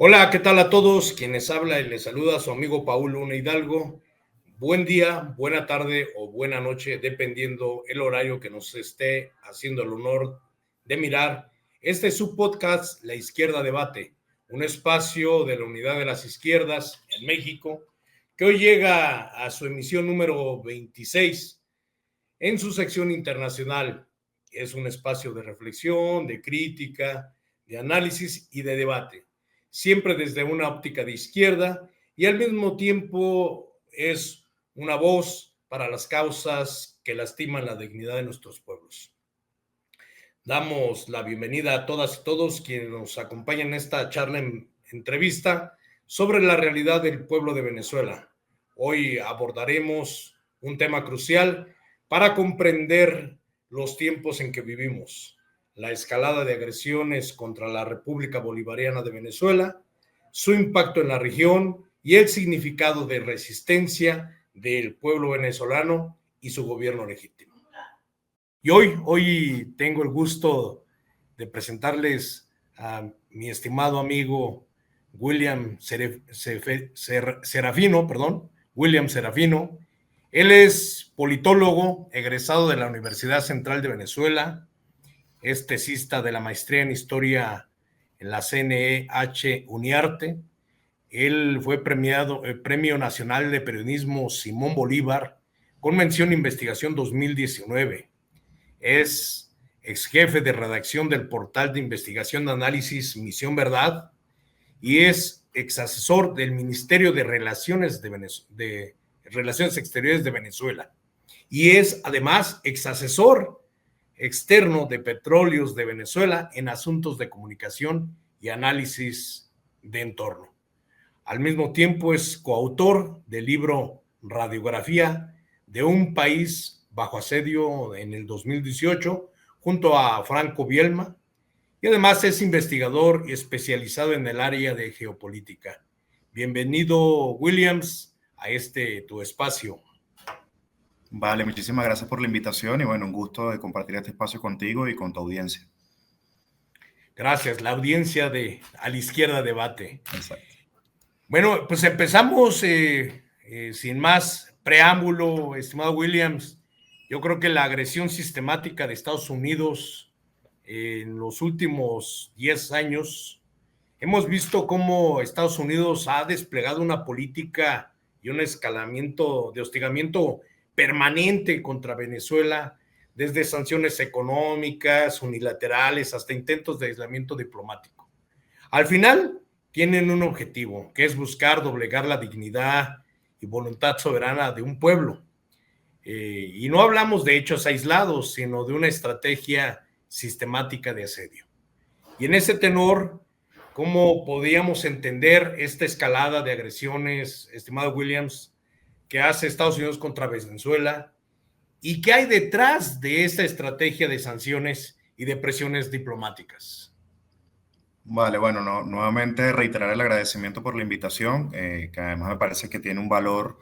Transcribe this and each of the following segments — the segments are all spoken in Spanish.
Hola, ¿qué tal a todos? Quienes habla y les saluda su amigo Paul Luna Hidalgo. Buen día, buena tarde o buena noche, dependiendo el horario que nos esté haciendo el honor de mirar. Este es su podcast, La Izquierda Debate, un espacio de la Unidad de las Izquierdas en México, que hoy llega a su emisión número 26 en su sección internacional. Es un espacio de reflexión, de crítica, de análisis y de debate, siempre desde una óptica de izquierda y al mismo tiempo es una voz para las causas que lastiman la dignidad de nuestros pueblos. Damos la bienvenida a todas y todos quienes nos acompañan en esta charla entrevista sobre la realidad del pueblo de Venezuela. Hoy abordaremos un tema crucial para comprender los tiempos en que vivimos, la escalada de agresiones contra la República Bolivariana de Venezuela, su impacto en la región y el significado de resistencia del pueblo venezolano y su gobierno legítimo. Y hoy tengo el gusto de presentarles a mi estimado amigo William Serafino, perdón, William Serafino. Él es politólogo, egresado de la Universidad Central de Venezuela, es tesista de la maestría en Historia en la CNH Uniarte. Él fue premiado el Premio Nacional de Periodismo Simón Bolívar con mención Investigación 2019. Es ex jefe de redacción del portal de investigación de análisis Misión Verdad y es ex asesor del Ministerio de Relaciones Exteriores de Venezuela y es además ex asesor externo de Petróleos de Venezuela en asuntos de comunicación y análisis de entorno. Al mismo tiempo es coautor del libro Radiografía de un país bajo asedio en el 2018 junto a Franco Bielma y además es investigador y especializado en el área de geopolítica. Bienvenido, Williams, a tu espacio. Vale, muchísimas gracias por la invitación y bueno, un gusto de compartir este espacio contigo y con tu audiencia. Gracias, la audiencia de A la Izquierda Debate. Exacto. Bueno, pues empezamos sin más preámbulo, estimado Williams. Yo creo que la agresión sistemática de Estados Unidos en los últimos 10 años, hemos visto cómo Estados Unidos ha desplegado una política y un escalamiento de hostigamiento permanente contra Venezuela, desde sanciones económicas, unilaterales, hasta intentos de aislamiento diplomático. Al final, tienen un objetivo, que es buscar doblegar la dignidad y voluntad soberana de un pueblo. Y no hablamos de hechos aislados, sino de una estrategia sistemática de asedio. Y en ese tenor, ¿cómo podríamos entender esta escalada de agresiones, estimado Williams, que hace Estados Unidos contra Venezuela? ¿Y qué hay detrás de esta estrategia de sanciones y de presiones diplomáticas? Vale, bueno, nuevamente reiterar el agradecimiento por la invitación, que además me parece que tiene un valor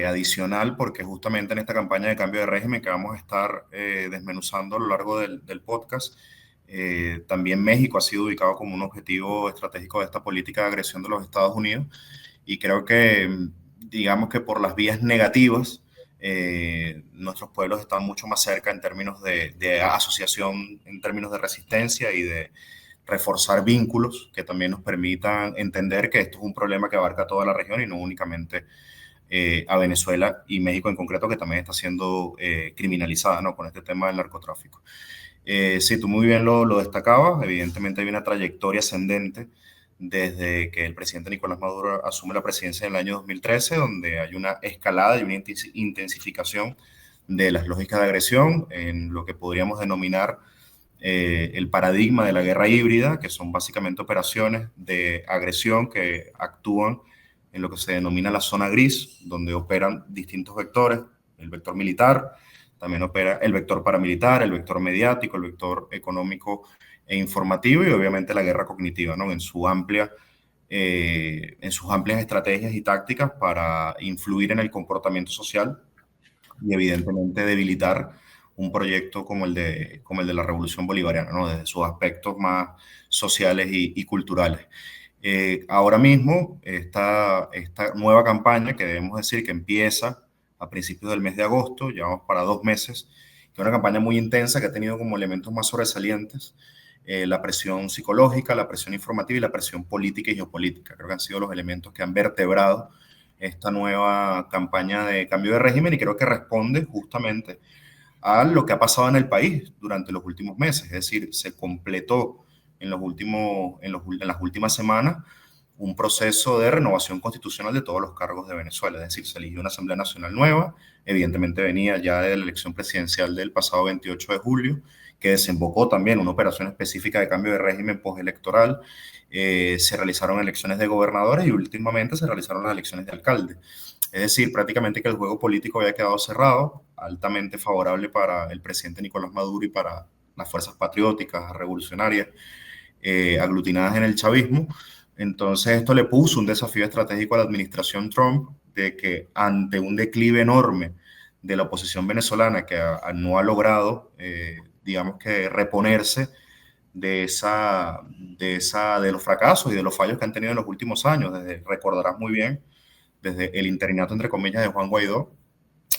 adicional porque justamente en esta campaña de cambio de régimen que vamos a estar desmenuzando a lo largo del podcast, también México ha sido ubicado como un objetivo estratégico de esta política de agresión de los Estados Unidos y creo que, digamos que por las vías negativas, nuestros pueblos están mucho más cerca en términos de asociación, en términos de resistencia y de reforzar vínculos que también nos permitan entender que esto es un problema que abarca toda la región y no únicamente a Venezuela y México en concreto, que también está siendo criminalizada, ¿no?, con este tema del narcotráfico. Sí, tú muy bien lo destacabas. Evidentemente hay una trayectoria ascendente desde que el presidente Nicolás Maduro asume la presidencia en el año 2013, donde hay una escalada y una intensificación de las lógicas de agresión en lo que podríamos denominar el paradigma de la guerra híbrida, que son básicamente operaciones de agresión que actúan en lo que se denomina la zona gris, donde operan distintos vectores, el vector militar, también opera el vector paramilitar, el vector mediático, el vector económico e informativo y obviamente la guerra cognitiva, ¿no?, en sus amplias estrategias y tácticas para influir en el comportamiento social y evidentemente debilitar un proyecto como el de la Revolución Bolivariana, ¿no?, desde sus aspectos más sociales y culturales. Ahora mismo, esta nueva campaña, que debemos decir que empieza a principios del mes de agosto, llevamos para 2 meses, que es una campaña muy intensa que ha tenido como elementos más sobresalientes la presión psicológica, la presión informativa y la presión política y geopolítica. Creo que han sido los elementos que han vertebrado esta nueva campaña de cambio de régimen y creo que responde justamente a lo que ha pasado en el país durante los últimos meses. Es decir, se completó en las últimas semanas un proceso de renovación constitucional de todos los cargos de Venezuela. Es decir, se eligió una Asamblea Nacional nueva, evidentemente venía ya de la elección presidencial del pasado 28 de julio, que desembocó también una operación específica de cambio de régimen postelectoral. Se realizaron elecciones de gobernadores y últimamente se realizaron las elecciones de alcalde. Es decir, prácticamente que el juego político había quedado cerrado, altamente favorable para el presidente Nicolás Maduro y para las fuerzas patrióticas, revolucionarias, aglutinadas en el chavismo. Entonces esto le puso un desafío estratégico a la administración Trump de que ante un declive enorme de la oposición venezolana que no ha logrado, digamos que reponerse de los fracasos y de los fallos que han tenido en los últimos años. Recordarás muy bien, desde el interinato, entre comillas, de Juan Guaidó,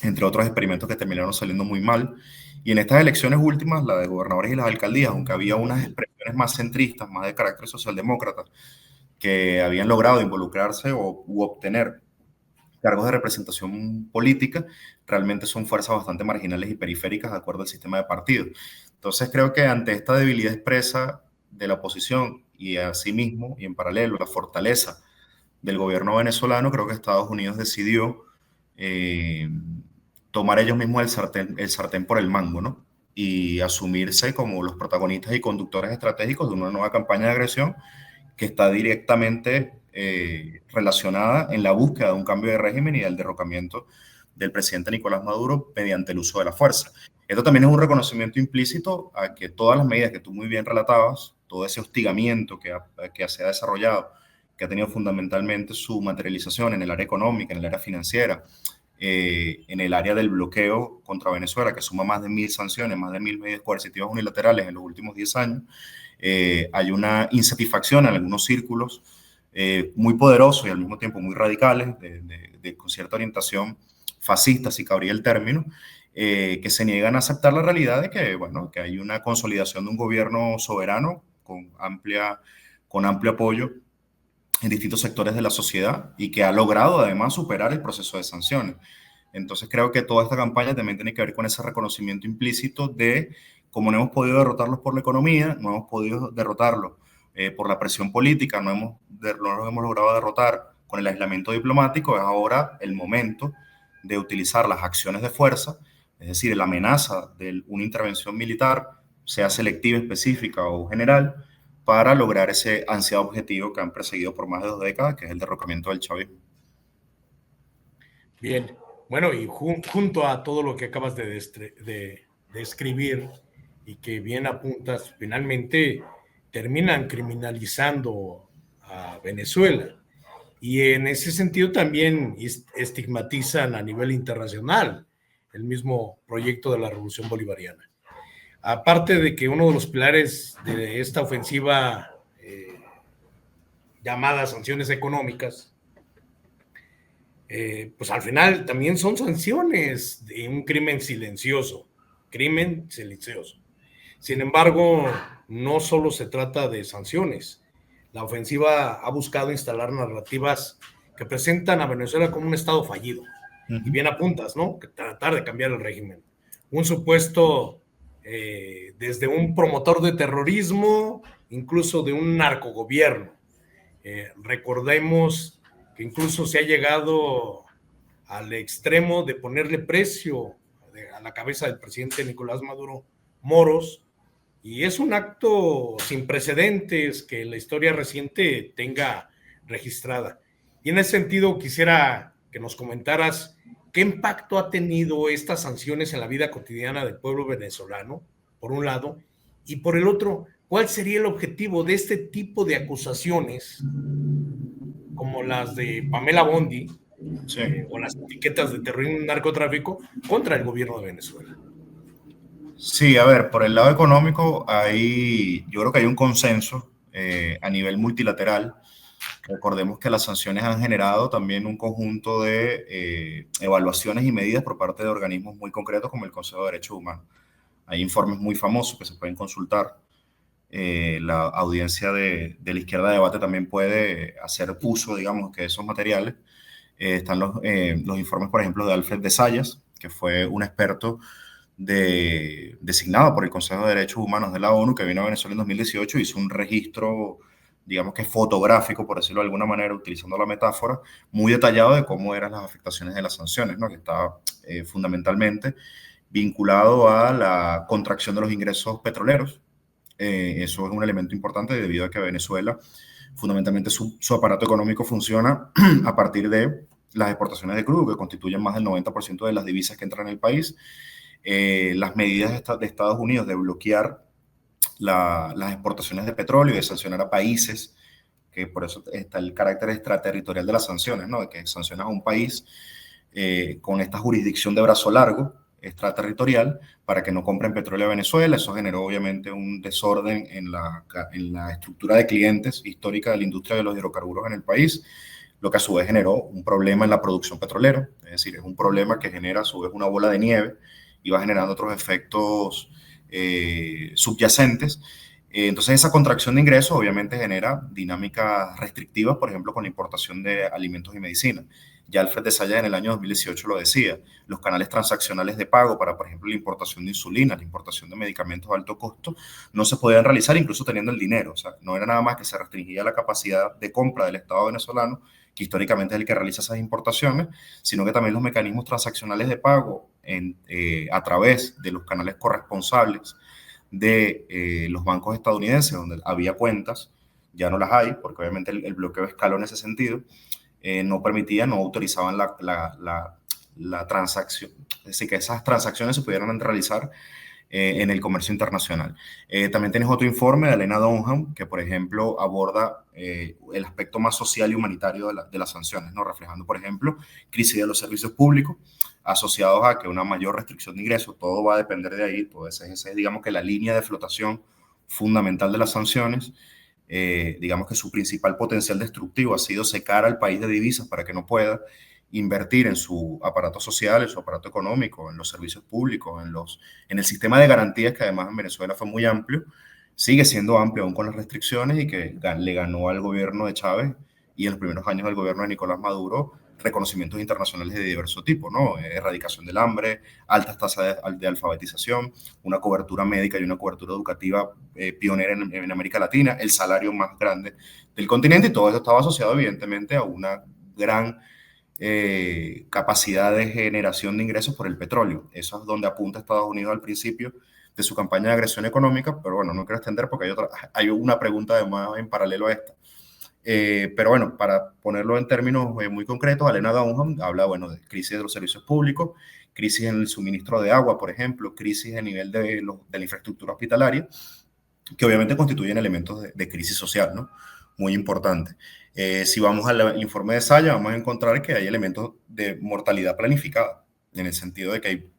entre otros experimentos que terminaron saliendo muy mal. Y en estas elecciones últimas, la de gobernadores y las alcaldías, aunque había unas expresiones más centristas, más de carácter socialdemócrata, que habían logrado involucrarse u obtener cargos de representación política, realmente son fuerzas bastante marginales y periféricas de acuerdo al sistema de partidos. Entonces creo que ante esta debilidad expresa de la oposición y asimismo y en paralelo la fortaleza del gobierno venezolano, creo que Estados Unidos decidió eh, tomar ellos mismos el sartén por el mango, ¿no? Y asumirse como los protagonistas y conductores estratégicos de una nueva campaña de agresión que está directamente relacionada en la búsqueda de un cambio de régimen y del derrocamiento del presidente Nicolás Maduro mediante el uso de la fuerza. Esto también es un reconocimiento implícito a que todas las medidas que tú muy bien relatabas, todo ese hostigamiento que se ha desarrollado, que ha tenido fundamentalmente su materialización en el área económica, en el área financiera, en el área del bloqueo contra Venezuela, que suma más de 1.000 sanciones, más de 1.000 medidas coercitivas unilaterales en los últimos 10 años, hay una insatisfacción en algunos círculos muy poderosos y al mismo tiempo muy radicales, con cierta orientación fascista, si cabría el término, que se niegan a aceptar la realidad de que, bueno, que hay una consolidación de un gobierno soberano con amplio apoyo en distintos sectores de la sociedad y que ha logrado además superar el proceso de sanciones. Entonces creo que toda esta campaña también tiene que ver con ese reconocimiento implícito de cómo no hemos podido derrotarlos por la economía, no hemos podido derrotarlos por la presión política, no los hemos logrado derrotar con el aislamiento diplomático. Es ahora el momento de utilizar las acciones de fuerza, es decir, la amenaza de una intervención militar, sea selectiva, específica o general, para lograr ese ansiado objetivo que han perseguido por más de 2 décadas, que es el derrocamiento del chavismo. Bien, bueno, y junto a todo lo que acabas de describir y que bien apuntas, finalmente terminan criminalizando a Venezuela. Y en ese sentido también estigmatizan a nivel internacional el mismo proyecto de la Revolución Bolivariana. Aparte de que uno de los pilares de esta ofensiva llamada sanciones económicas, pues al final también son sanciones de un crimen silencioso. Sin embargo, no solo se trata de sanciones. La ofensiva ha buscado instalar narrativas que presentan a Venezuela como un estado fallido. Y bien apuntas, ¿no? Que tratar de cambiar el régimen. Un supuesto, desde un promotor de terrorismo, incluso de un narcogobierno. Recordemos que incluso se ha llegado al extremo de ponerle precio a la cabeza del presidente Nicolás Maduro Moros, y es un acto sin precedentes que la historia reciente tenga registrada. Y en ese sentido quisiera que nos comentaras qué impacto ha tenido estas sanciones en la vida cotidiana del pueblo venezolano, por un lado, y por el otro, ¿cuál sería el objetivo de este tipo de acusaciones como las de Pamela Bondi, sí, o las etiquetas de terrorismo y narcotráfico contra el gobierno de Venezuela? Sí, a ver, por el lado económico, yo creo que hay un consenso a nivel multilateral Recordemos que las sanciones han generado también un conjunto de evaluaciones y medidas por parte de organismos muy concretos como el Consejo de Derechos Humanos. Hay informes muy famosos que se pueden consultar. La audiencia de la izquierda de debate también puede hacer uso, digamos, que de esos materiales. Están los informes, por ejemplo, de Alfred de Zayas, que fue un experto designado por el Consejo de Derechos Humanos de la ONU, que vino a Venezuela en 2018, hizo un registro, digamos que fotográfico, por decirlo de alguna manera, utilizando la metáfora, muy detallado de cómo eran las afectaciones de las sanciones, ¿no? Que estaba fundamentalmente vinculado a la contracción de los ingresos petroleros. Eso es un elemento importante debido a que Venezuela, fundamentalmente su aparato económico funciona a partir de las exportaciones de crudo, que constituyen más del 90% de las divisas que entran en el país. Las medidas de Estados Unidos de bloquear las exportaciones de petróleo y de sancionar a países, que por eso está el carácter extraterritorial de las sanciones, ¿no? De que sancionas a un país con esta jurisdicción de brazo largo, extraterritorial, para que no compren petróleo a Venezuela. Eso generó obviamente un desorden en la estructura de clientes histórica de la industria de los hidrocarburos en el país, lo que a su vez generó un problema en la producción petrolera. Es decir, es un problema que genera a su vez una bola de nieve y va generando otros efectos subyacentes. Entonces esa contracción de ingresos obviamente genera dinámicas restrictivas, por ejemplo, con la importación de alimentos y medicinas. Ya Alfred de Zayas en el año 2018 lo decía, los canales transaccionales de pago para, por ejemplo, la importación de insulina, la importación de medicamentos de alto costo, no se podían realizar incluso teniendo el dinero. O sea, no era nada más que se restringía la capacidad de compra del Estado venezolano, que históricamente es el que realiza esas importaciones, sino que también los mecanismos transaccionales de pago a través de los canales corresponsables de los bancos estadounidenses, donde había cuentas, ya no las hay, porque obviamente el bloqueo escaló en ese sentido, no permitían, no autorizaban la transacción, es decir, que esas transacciones se pudieran realizar en el comercio internacional. También tienes otro informe de Elena Dunham, que por ejemplo aborda el aspecto más social y humanitario de las sanciones, ¿no? Reflejando, por ejemplo, crisis de los servicios públicos, asociados a que una mayor restricción de ingresos, todo va a depender de ahí, pues esa es, digamos, que la línea de flotación fundamental de las sanciones. Digamos que su principal potencial destructivo ha sido secar al país de divisas para que no pueda invertir en su aparato social, en su aparato económico, en los servicios públicos, en el sistema de garantías, que además en Venezuela fue muy amplio, sigue siendo amplio aún con las restricciones, y que le ganó al gobierno de Chávez y en los primeros años del gobierno de Nicolás Maduro reconocimientos internacionales de diverso tipo, ¿no? Erradicación del hambre, altas tasas de alfabetización, una cobertura médica y una cobertura educativa pionera en América Latina, el salario más grande del continente, y todo eso estaba asociado evidentemente a una gran capacidad de generación de ingresos por el petróleo. Eso es donde apunta Estados Unidos al principio de su campaña de agresión económica, pero bueno, no quiero extender porque hay una pregunta además en paralelo a esta. Pero bueno, para ponerlo en términos muy concretos, Elena Dunham habla, bueno, de crisis de los servicios públicos, crisis en el suministro de agua, por ejemplo, crisis a nivel de la infraestructura hospitalaria, que obviamente constituyen elementos de crisis social, ¿no? Muy importante. Si vamos al informe de Saya, vamos a encontrar que hay elementos de mortalidad planificada, en el sentido de que hay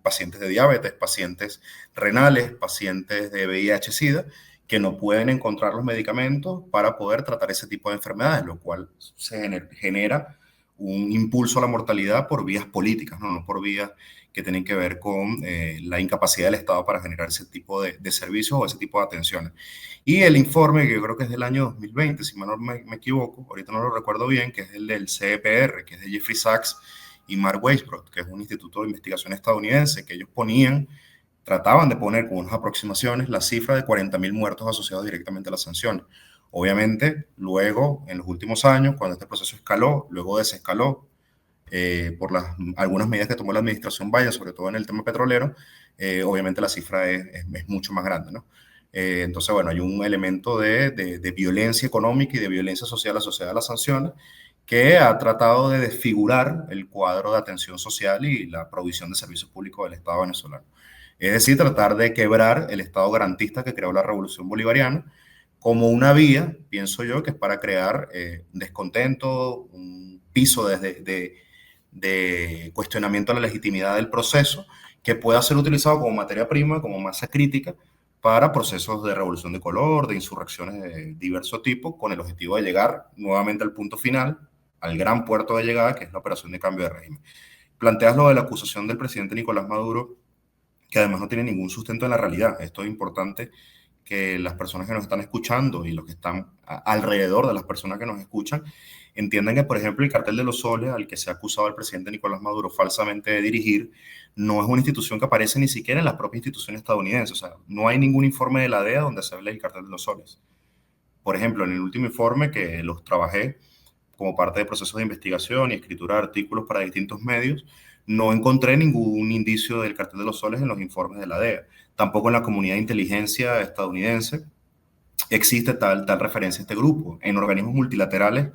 pacientes de diabetes, pacientes renales, pacientes de VIH-Sida, que no pueden encontrar los medicamentos para poder tratar ese tipo de enfermedades, lo cual se genera un impulso a la mortalidad por vías políticas, no por vías que tienen que ver con la incapacidad del Estado para generar ese tipo de servicios o ese tipo de atenciones. Y el informe, que yo creo que es del año 2020, si no me equivoco, ahorita no lo recuerdo bien, que es el del CEPR, que es de Jeffrey Sachs y Mark Weisbrot, que es un instituto de investigación estadounidense, que ellos trataban de poner con unas aproximaciones la cifra de 40.000 muertos asociados directamente a las sanciones. Obviamente, luego, en los últimos años, cuando este proceso escaló, luego desescaló, por algunas medidas que tomó la administración Biden, sobre todo en el tema petrolero, obviamente la cifra es mucho más grande, ¿no? Entonces, bueno, hay un elemento de violencia económica y de violencia social asociada a las sanciones, que ha tratado de desfigurar el cuadro de atención social y la provisión de servicios públicos del Estado venezolano. Es decir, tratar de quebrar el Estado garantista que creó la Revolución Bolivariana como una vía, pienso yo, que es para crear descontento, un piso de cuestionamiento a la legitimidad del proceso, que pueda ser utilizado como materia prima, como masa crítica, para procesos de revolución de color, de insurrecciones de diverso tipo, con el objetivo de llegar nuevamente al punto final, al gran puerto de llegada, que es la operación de cambio de régimen. Planteas lo de la acusación del presidente Nicolás Maduro, que además no tiene ningún sustento en la realidad. Esto es importante que las personas que nos están escuchando y los que están alrededor de las personas que nos escuchan entiendan que, por ejemplo, el cartel de los soles al que se ha acusado al presidente Nicolás Maduro falsamente de dirigir no es una institución que aparece ni siquiera en las propias instituciones estadounidenses. O sea, no hay ningún informe de la DEA donde se hable del cartel de los soles. Por ejemplo, en el último informe que los trabajé como parte de procesos de investigación y escritura de artículos para distintos medios, no encontré ningún indicio del cartel de los soles en los informes de la DEA. Tampoco en la comunidad de inteligencia estadounidense existe tal referencia a este grupo. En organismos multilaterales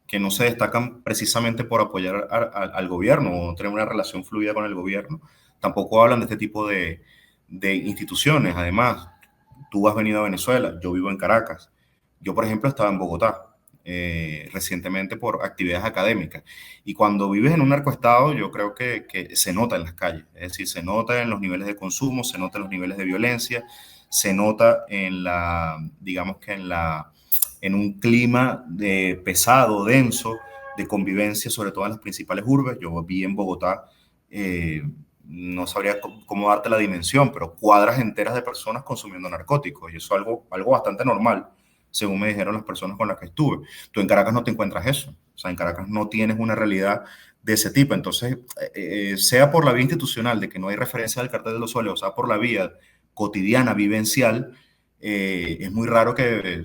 que no se destacan precisamente por apoyar al gobierno o tener una relación fluida con el gobierno, tampoco hablan de este tipo de instituciones. Además, tú has venido a Venezuela, yo vivo en Caracas. Yo, por ejemplo, estaba en Bogotá recientemente por actividades académicas. Y cuando vives en un narcoestado, yo creo que se nota en las calles. Es decir, se nota en los niveles de consumo, se nota en los niveles de violencia, se nota en digamos que en un clima pesado, denso, de convivencia, sobre todo en las principales urbes. Yo vi en Bogotá, no sabría cómo darte la dimensión, pero cuadras enteras de personas consumiendo narcóticos, y eso es algo bastante normal, según me dijeron las personas con las que estuve. Tú en Caracas no te encuentras eso, o sea, en Caracas no tienes una realidad de ese tipo. Entonces, sea por la vía institucional de que no hay referencia al cartel de los soles, o sea, por la vía cotidiana, vivencial, es muy raro que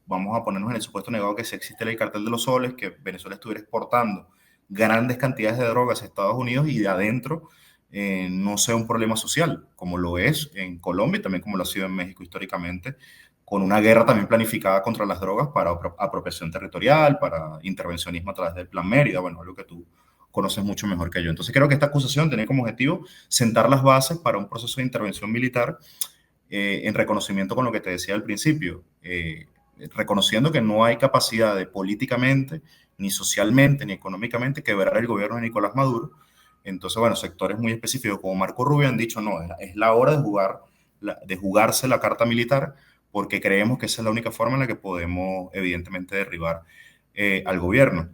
vamos a ponernos en el supuesto negado que si existe el cartel de los soles, que Venezuela estuviera exportando grandes cantidades de drogas a Estados Unidos y de adentro no sea un problema social, como lo es en Colombia y también como lo ha sido en México históricamente, con una guerra también planificada contra las drogas para apropiación territorial, para intervencionismo a través del Plan Mérida, bueno, algo que tú conoces mucho mejor que yo. Entonces creo que esta acusación tiene como objetivo sentar las bases para un proceso de intervención militar en reconocimiento con lo que te decía al principio, reconociendo que no hay capacidad de políticamente, ni socialmente, ni económicamente quebrar el gobierno de Nicolás Maduro. Entonces, bueno, sectores muy específicos como Marco Rubio han dicho, no, es la hora de jugarse la carta militar, porque creemos que esa es la única forma en la que podemos, evidentemente, derribar al gobierno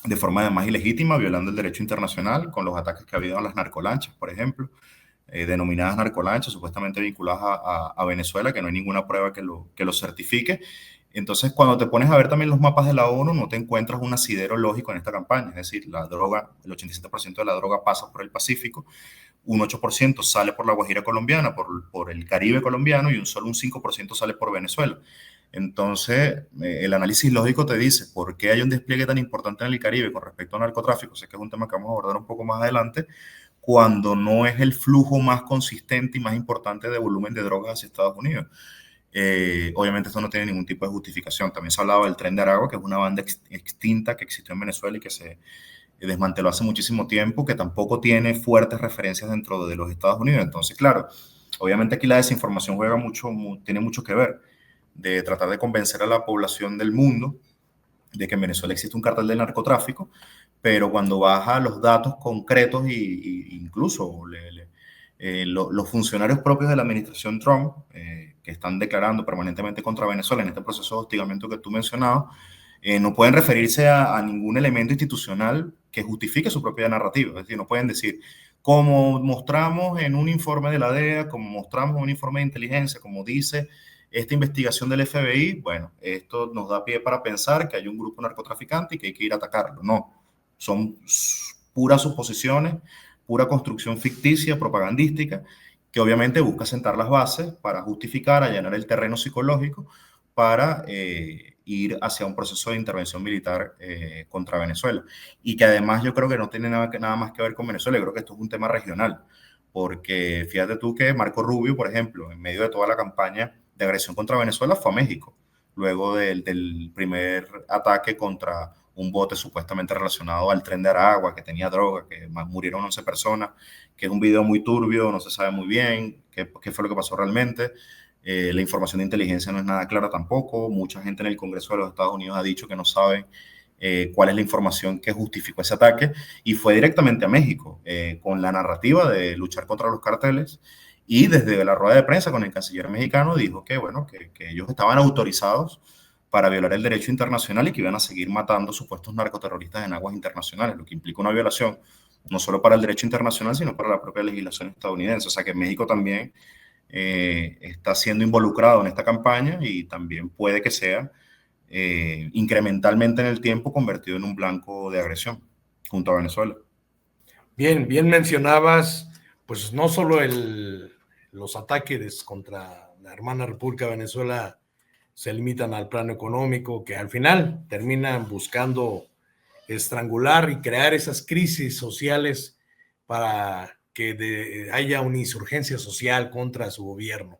de forma además ilegítima, violando el derecho internacional, con los ataques que ha habido a las narcolanchas, por ejemplo, denominadas narcolanchas, supuestamente vinculadas a Venezuela, que no hay ninguna prueba que lo certifique. Entonces, cuando te pones a ver también los mapas de la ONU, no te encuentras un asidero lógico en esta campaña. Es decir, la droga, el 87% de la droga pasa por el Pacífico, un 8% sale por la Guajira colombiana, por el Caribe colombiano, y solo un 5% sale por Venezuela. Entonces, el análisis lógico te dice por qué hay un despliegue tan importante en el Caribe con respecto al narcotráfico. Sé que es un tema que vamos a abordar un poco más adelante, cuando no es el flujo más consistente y más importante de volumen de drogas hacia Estados Unidos. Obviamente esto no tiene ningún tipo de justificación. También se hablaba del Tren de Aragua, que es una banda extinta que existió en Venezuela y que se desmanteló hace muchísimo tiempo, que tampoco tiene fuertes referencias dentro de los Estados Unidos. Entonces, claro, obviamente aquí la desinformación tiene mucho que ver, de tratar de convencer a la población del mundo de que en Venezuela existe un cartel de narcotráfico, pero cuando vas a los datos concretos incluso los funcionarios propios de la administración Trump, que están declarando permanentemente contra Venezuela en este proceso de hostigamiento que tú mencionabas, no pueden referirse a ningún elemento institucional que justifique su propia narrativa. Es decir, no pueden decir, como mostramos en un informe de la DEA, como mostramos en un informe de inteligencia, como dice esta investigación del FBI, bueno, esto nos da pie para pensar que hay un grupo narcotraficante y que hay que ir a atacarlo. No, son puras suposiciones, pura construcción ficticia, propagandística, que obviamente busca sentar las bases para justificar, allanar el terreno psicológico para ir hacia un proceso de intervención militar contra Venezuela. Y que además yo creo que no tiene nada más que ver con Venezuela, yo creo que esto es un tema regional, porque fíjate tú que Marco Rubio, por ejemplo, en medio de toda la campaña de agresión contra Venezuela, fue a México, luego del primer ataque contra un bote supuestamente relacionado al Tren de Aragua, que tenía droga, que murieron 11 personas, que es un video muy turbio, no se sabe muy bien qué fue lo que pasó realmente. La información de inteligencia no es nada clara tampoco. Mucha gente en el Congreso de los Estados Unidos ha dicho que no sabe cuál es la información que justificó ese ataque, y fue directamente a México, con la narrativa de luchar contra los carteles Y desde la rueda de prensa con el canciller mexicano dijo que, bueno, que ellos estaban autorizados para violar el derecho internacional y que iban a seguir matando supuestos narcoterroristas en aguas internacionales, lo que implica una violación no solo para el derecho internacional, sino para la propia legislación estadounidense. O sea que México también está siendo involucrado en esta campaña y también puede que sea incrementalmente en el tiempo convertido en un blanco de agresión junto a Venezuela. Bien, bien mencionabas, pues no solo los ataques contra la hermana República de Venezuela se limitan al plano económico, que al final terminan buscando estrangular y crear esas crisis sociales para que haya una insurgencia social contra su gobierno.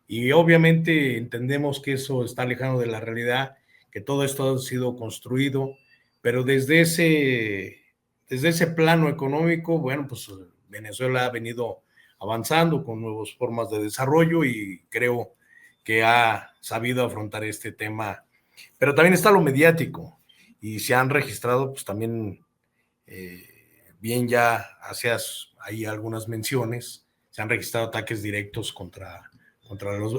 Y obviamente entendemos que eso está alejado de la realidad, que todo esto ha sido construido, pero desde ese plano económico, bueno, pues Venezuela ha venido avanzando con nuevas formas de desarrollo y creo que ha sabido afrontar este tema. Pero también está lo mediático y se han registrado, pues también, bien ya hacías ahí algunas menciones, se han registrado ataques directos contra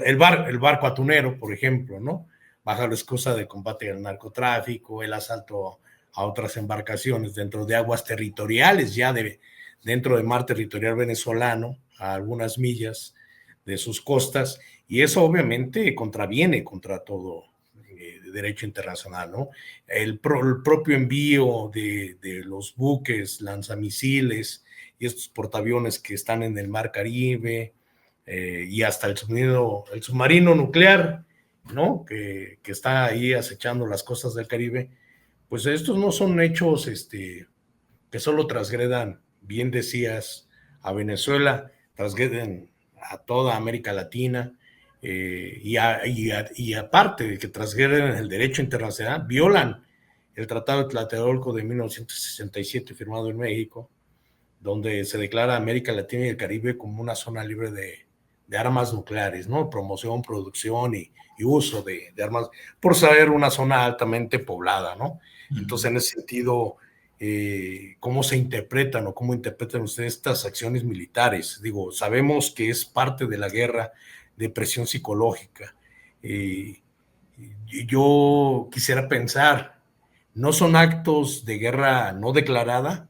el barco atunero, por ejemplo, ¿no? Bajo la excusa de combate al narcotráfico, el asalto a otras embarcaciones dentro de aguas territoriales, dentro del mar territorial venezolano, a algunas millas de sus costas, y eso obviamente contraviene contra todo derecho internacional, ¿no? El propio envío de los buques, lanzamisiles y estos portaaviones que están en el mar Caribe, y hasta el submarino nuclear, ¿no? Que está ahí acechando las costas del Caribe, pues estos no son hechos que solo transgredan, bien decías, a Venezuela, transgreden a toda América Latina, y aparte de que transgreden el derecho internacional, violan el Tratado de Tlatelolco de 1967 firmado en México, donde se declara América Latina y el Caribe como una zona libre de armas nucleares, ¿no? Promoción, producción y uso de armas, por ser una zona altamente poblada, ¿no? Entonces, en ese sentido, ¿cómo se interpretan o cómo interpretan ustedes estas acciones militares? Digo, sabemos que es parte de la guerra de presión psicológica. Yo quisiera pensar, ¿no son actos de guerra no declarada?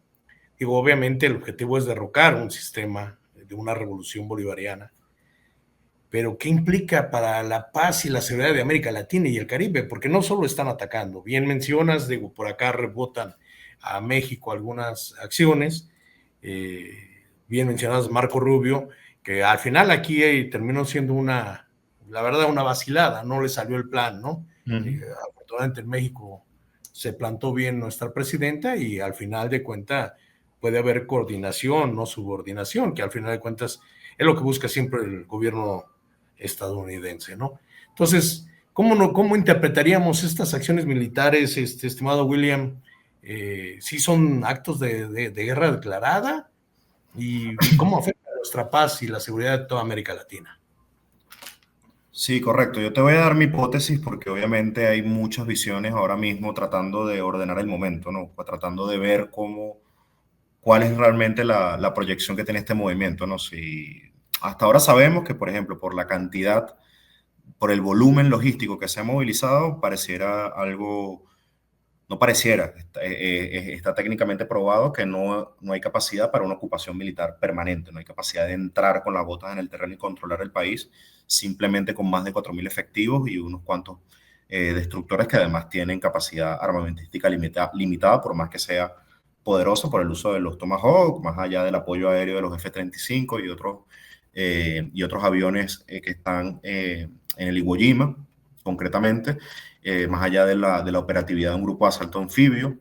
Digo, obviamente el objetivo es derrocar un sistema de una revolución bolivariana, pero ¿qué implica para la paz y la seguridad de América Latina y el Caribe? Porque no solo están atacando, bien mencionas, digo, por acá rebotan a México algunas acciones, bien mencionadas Marco Rubio, que al final aquí terminó siendo la verdad, una vacilada, no le salió el plan, ¿no? Afortunadamente en México se plantó bien nuestra presidenta y al final de cuentas puede haber coordinación, no subordinación, que al final de cuentas es lo que busca siempre el gobierno estadounidense, ¿no? Entonces, ¿cómo interpretaríamos estas acciones militares, estimado William? ¿Sí son actos de guerra declarada? ¿Y cómo afecta a nuestra paz y la seguridad de toda América Latina? Sí, correcto. Yo te voy a dar mi hipótesis porque obviamente hay muchas visiones ahora mismo tratando de ordenar el momento, ¿no? Tratando de ver cuál es realmente la proyección que tiene este movimiento, ¿no? Si hasta ahora sabemos que, por ejemplo, por la cantidad, por el volumen logístico que se ha movilizado, pareciera algo, no pareciera, está técnicamente probado que no hay capacidad para una ocupación militar permanente, no hay capacidad de entrar con las botas en el terreno y controlar el país, simplemente con más de 4.000 efectivos y unos cuantos destructores que además tienen capacidad armamentística limitada, por más que sea poderoso por el uso de los Tomahawk, más allá del apoyo aéreo de los F-35 y otros aviones que están en el Iwo Jima, concretamente, más allá de la operatividad de un grupo de asalto anfibio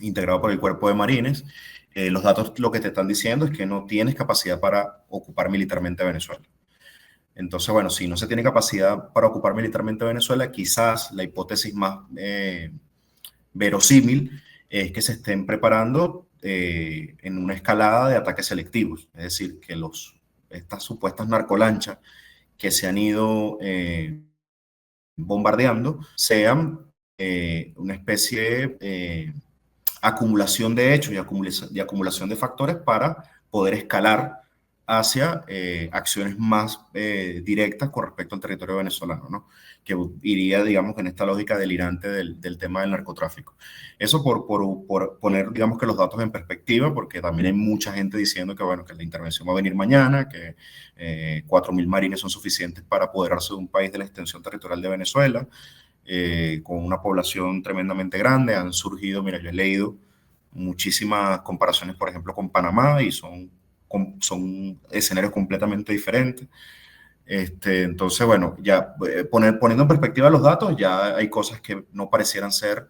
integrado por el Cuerpo de Marines. Los datos lo que te están diciendo es que no tienes capacidad para ocupar militarmente Venezuela. Entonces, bueno, si no se tiene capacidad para ocupar militarmente Venezuela, quizás la hipótesis más verosímil es que se estén preparando en una escalada de ataques selectivos, es decir, que estas supuestas narcolanchas que se han ido bombardeando sean una especie de acumulación de hechos y acumulación de factores para poder escalar hacia acciones más directas con respecto al territorio venezolano, ¿no? Que iría, digamos, en esta lógica delirante del tema del narcotráfico. Eso por poner, digamos, que los datos en perspectiva, porque también hay mucha gente diciendo que, bueno, que la intervención va a venir mañana, que 4.000 marines son suficientes para apoderarse de un país de la extensión territorial de Venezuela, con una población tremendamente grande. Han surgido, mira, yo he leído muchísimas comparaciones, por ejemplo, con Panamá, y son escenarios completamente diferentes. Entonces, bueno, ya poniendo en perspectiva los datos, ya hay cosas que no parecieran ser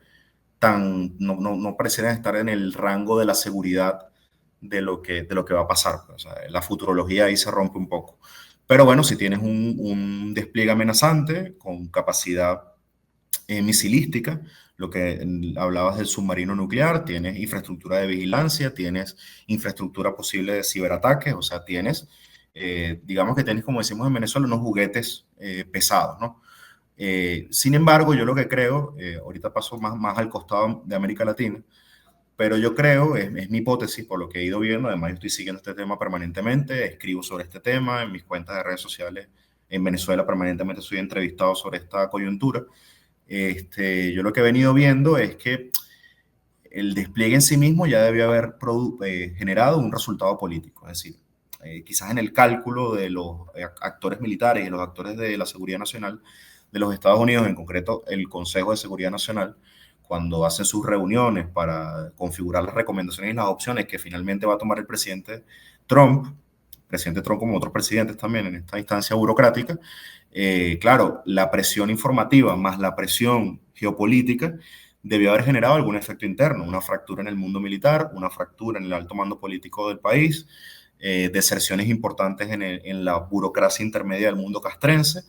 no parecieran estar en el rango de la seguridad de lo que va a pasar. O sea, la futurología ahí se rompe un poco. Pero bueno, si tienes un despliegue amenazante con capacidad misilística, lo que hablabas del submarino nuclear, tienes infraestructura de vigilancia, tienes infraestructura posible de ciberataques, o sea, digamos que tienes, como decimos en Venezuela, unos juguetes pesados, ¿no? Sin embargo, yo lo que creo, ahorita paso más al costado de América Latina, pero yo creo, es mi hipótesis por lo que he ido viendo, además yo estoy siguiendo este tema permanentemente, escribo sobre este tema en mis cuentas de redes sociales en Venezuela, permanentemente soy entrevistado sobre esta coyuntura. Yo lo que he venido viendo es que el despliegue en sí mismo ya debió haber generado un resultado político, es decir, quizás en el cálculo de los actores militares y los actores de la seguridad nacional de los Estados Unidos, en concreto el Consejo de Seguridad Nacional, cuando hacen sus reuniones para configurar las recomendaciones y las opciones que finalmente va a tomar el presidente Trump como otros presidentes también en esta instancia burocrática, claro, la presión informativa más la presión geopolítica debió haber generado algún efecto interno, una fractura en el mundo militar, una fractura en el alto mando político del país, deserciones importantes en la burocracia intermedia del mundo castrense,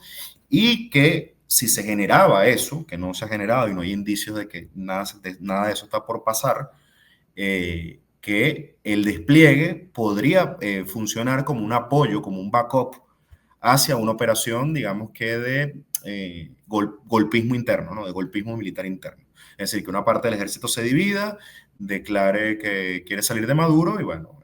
y que si se generaba eso, que no se ha generado y no hay indicios de que nada de eso está por pasar, que el despliegue podría funcionar como un apoyo, como un backup hacia una operación, digamos que de golpismo interno, ¿no? De golpismo militar interno. Es decir, que una parte del ejército se divida, declare que quiere salir de Maduro y, bueno,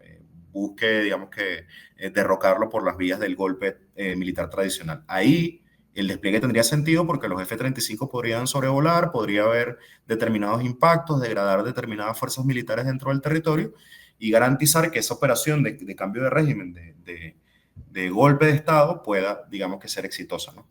busque, digamos que, derrocarlo por las vías del golpe militar tradicional. Ahí el despliegue tendría sentido porque los F-35 podrían sobrevolar, podría haber determinados impactos, degradar determinadas fuerzas militares dentro del territorio y garantizar que esa operación de cambio de régimen, de golpe de Estado, pueda, digamos que, ser exitosa, ¿no?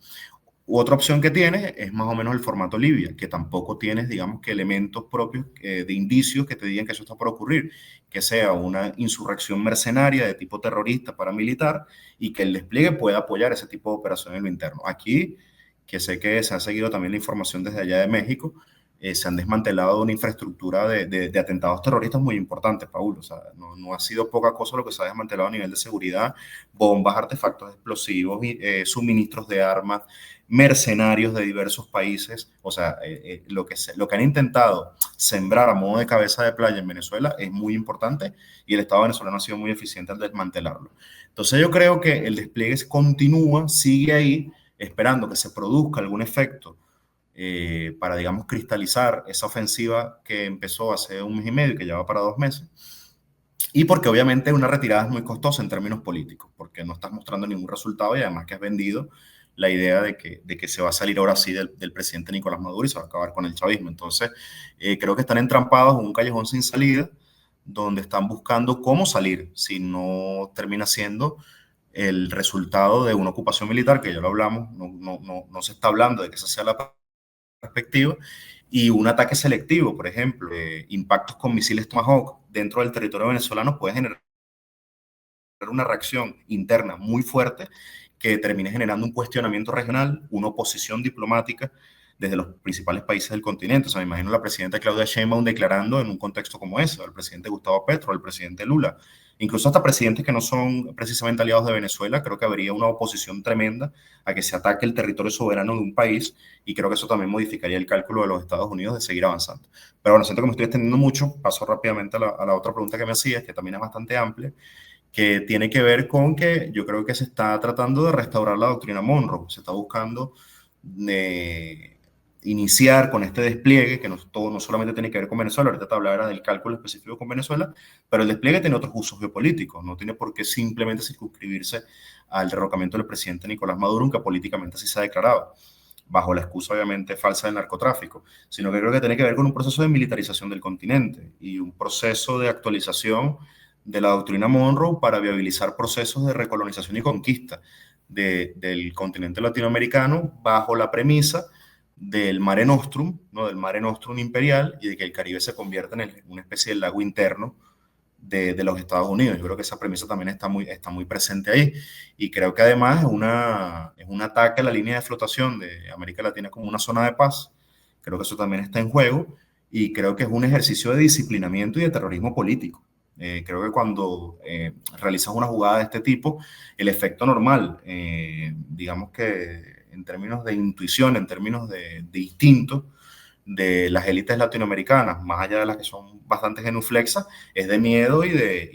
Otra opción que tienes es más o menos el formato Libia, que tampoco tienes, digamos, que elementos propios de indicios que te digan que eso está por ocurrir, que sea una insurrección mercenaria de tipo terrorista paramilitar y que el despliegue pueda apoyar ese tipo de operación en lo interno. Aquí, que sé que se ha seguido también la información desde allá de México, se han desmantelado una infraestructura de atentados terroristas muy importante, Paul. O sea, no ha sido poca cosa lo que se ha desmantelado a nivel de seguridad: bombas, artefactos explosivos, suministros de armas, mercenarios de diversos países. O sea, lo que han intentado sembrar a modo de cabeza de playa en Venezuela es muy importante y el Estado venezolano ha sido muy eficiente al desmantelarlo. Entonces yo creo que el despliegue continúa, sigue ahí, esperando que se produzca algún efecto para, digamos, cristalizar esa ofensiva que empezó hace un mes y medio y que ya va para 2 meses. Y porque obviamente una retirada es muy costosa en términos políticos, porque no estás mostrando ningún resultado y además que has vendido la idea de que se va a salir ahora sí del presidente Nicolás Maduro y se va a acabar con el chavismo. Entonces, creo que están entrampados en un callejón sin salida, donde están buscando cómo salir si no termina siendo el resultado de una ocupación militar, que ya lo hablamos, no se está hablando de que esa sea la perspectiva, y un ataque selectivo, por ejemplo, impactos con misiles Tomahawk dentro del territorio venezolano puede generar una reacción interna muy fuerte que termine generando un cuestionamiento regional, una oposición diplomática desde los principales países del continente. O sea, me imagino a la presidenta Claudia Sheinbaum declarando en un contexto como ese, al presidente Gustavo Petro, al presidente Lula, incluso hasta presidentes que no son precisamente aliados de Venezuela. Creo que habría una oposición tremenda a que se ataque el territorio soberano de un país, y creo que eso también modificaría el cálculo de los Estados Unidos de seguir avanzando. Pero bueno, siento que me estoy extendiendo mucho, paso rápidamente a la otra pregunta que me hacías, que también es bastante amplia, que tiene que ver con que yo creo que se está tratando de restaurar la doctrina Monroe, se está buscando iniciar con este despliegue, que todo no solamente tiene que ver con Venezuela, ahorita te hablaba del cálculo específico con Venezuela, pero el despliegue tiene otros usos geopolíticos, no tiene por qué simplemente circunscribirse al derrocamiento del presidente Nicolás Maduro, aunque políticamente así se ha declarado, bajo la excusa obviamente falsa del narcotráfico, sino que creo que tiene que ver con un proceso de militarización del continente y un proceso de actualización de la doctrina Monroe para viabilizar procesos de recolonización y conquista del continente latinoamericano bajo la premisa del Mare Nostrum, ¿no? Del Mare Nostrum imperial, y de que el Caribe se convierta en una especie de lago interno de los Estados Unidos. Yo creo que esa premisa también está muy presente ahí, y creo que además es un ataque a la línea de flotación de América Latina como una zona de paz. Creo que eso también está en juego, y creo que es un ejercicio de disciplinamiento y de terrorismo político. Creo que cuando realizas una jugada de este tipo, el efecto normal, digamos que en términos de intuición, en términos de instinto de las élites latinoamericanas, más allá de las que son bastante genuflexas, es de miedo y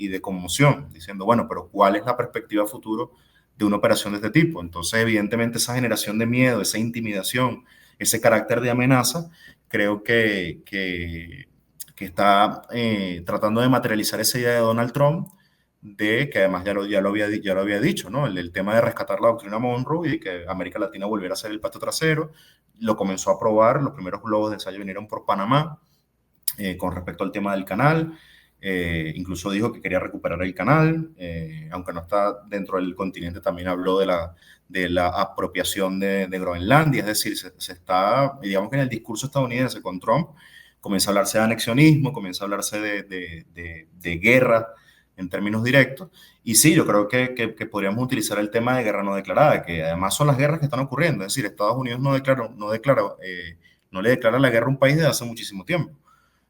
de conmoción, diciendo, bueno, pero ¿cuál es la perspectiva futuro de una operación de este tipo? Entonces, evidentemente, esa generación de miedo, esa intimidación, ese carácter de amenaza, creo que está tratando de materializar esa idea de Donald Trump, de que además ya lo había dicho, ¿no? El tema de rescatar la doctrina Monroe y que América Latina volviera a ser el patio trasero. Lo comenzó a probar, los primeros globos de ensayo vinieron por Panamá, con respecto al tema del canal. Incluso dijo que quería recuperar el canal, aunque no está dentro del continente, también habló de la apropiación de Groenlandia, es decir, se está, digamos que en el discurso estadounidense con Trump, comienza a hablarse de anexionismo, comienza a hablarse de guerra en términos directos, y sí, yo creo que podríamos utilizar el tema de guerra no declarada, que además son las guerras que están ocurriendo, es decir, Estados Unidos no le declara la guerra a un país desde hace muchísimo tiempo.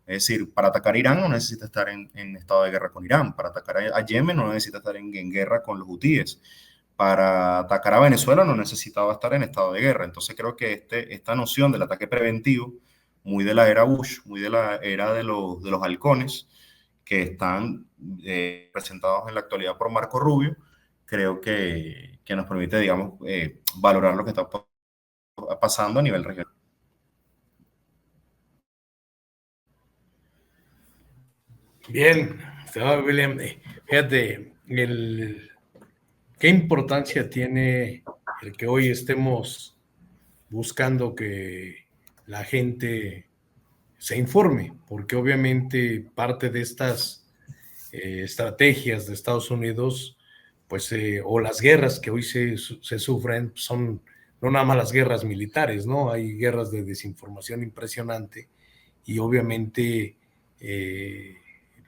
Es decir, para atacar a Irán no necesita estar en estado de guerra con Irán, para atacar a Yemen no necesita estar en guerra con los hutíes, para atacar a Venezuela no necesitaba estar en estado de guerra. Entonces creo que esta noción del ataque preventivo, muy de la era Bush, muy de la era de los halcones, que están presentados en la actualidad por Marco Rubio, creo que nos permite, digamos, valorar lo que está pasando a nivel regional. Bien, William, fíjate, qué importancia tiene el que hoy estemos buscando que la gente se informe, porque obviamente parte de estas estrategias de Estados Unidos, pues, o las guerras que hoy se sufren, son no nada más las guerras militares, ¿no? Hay guerras de desinformación impresionante, y obviamente,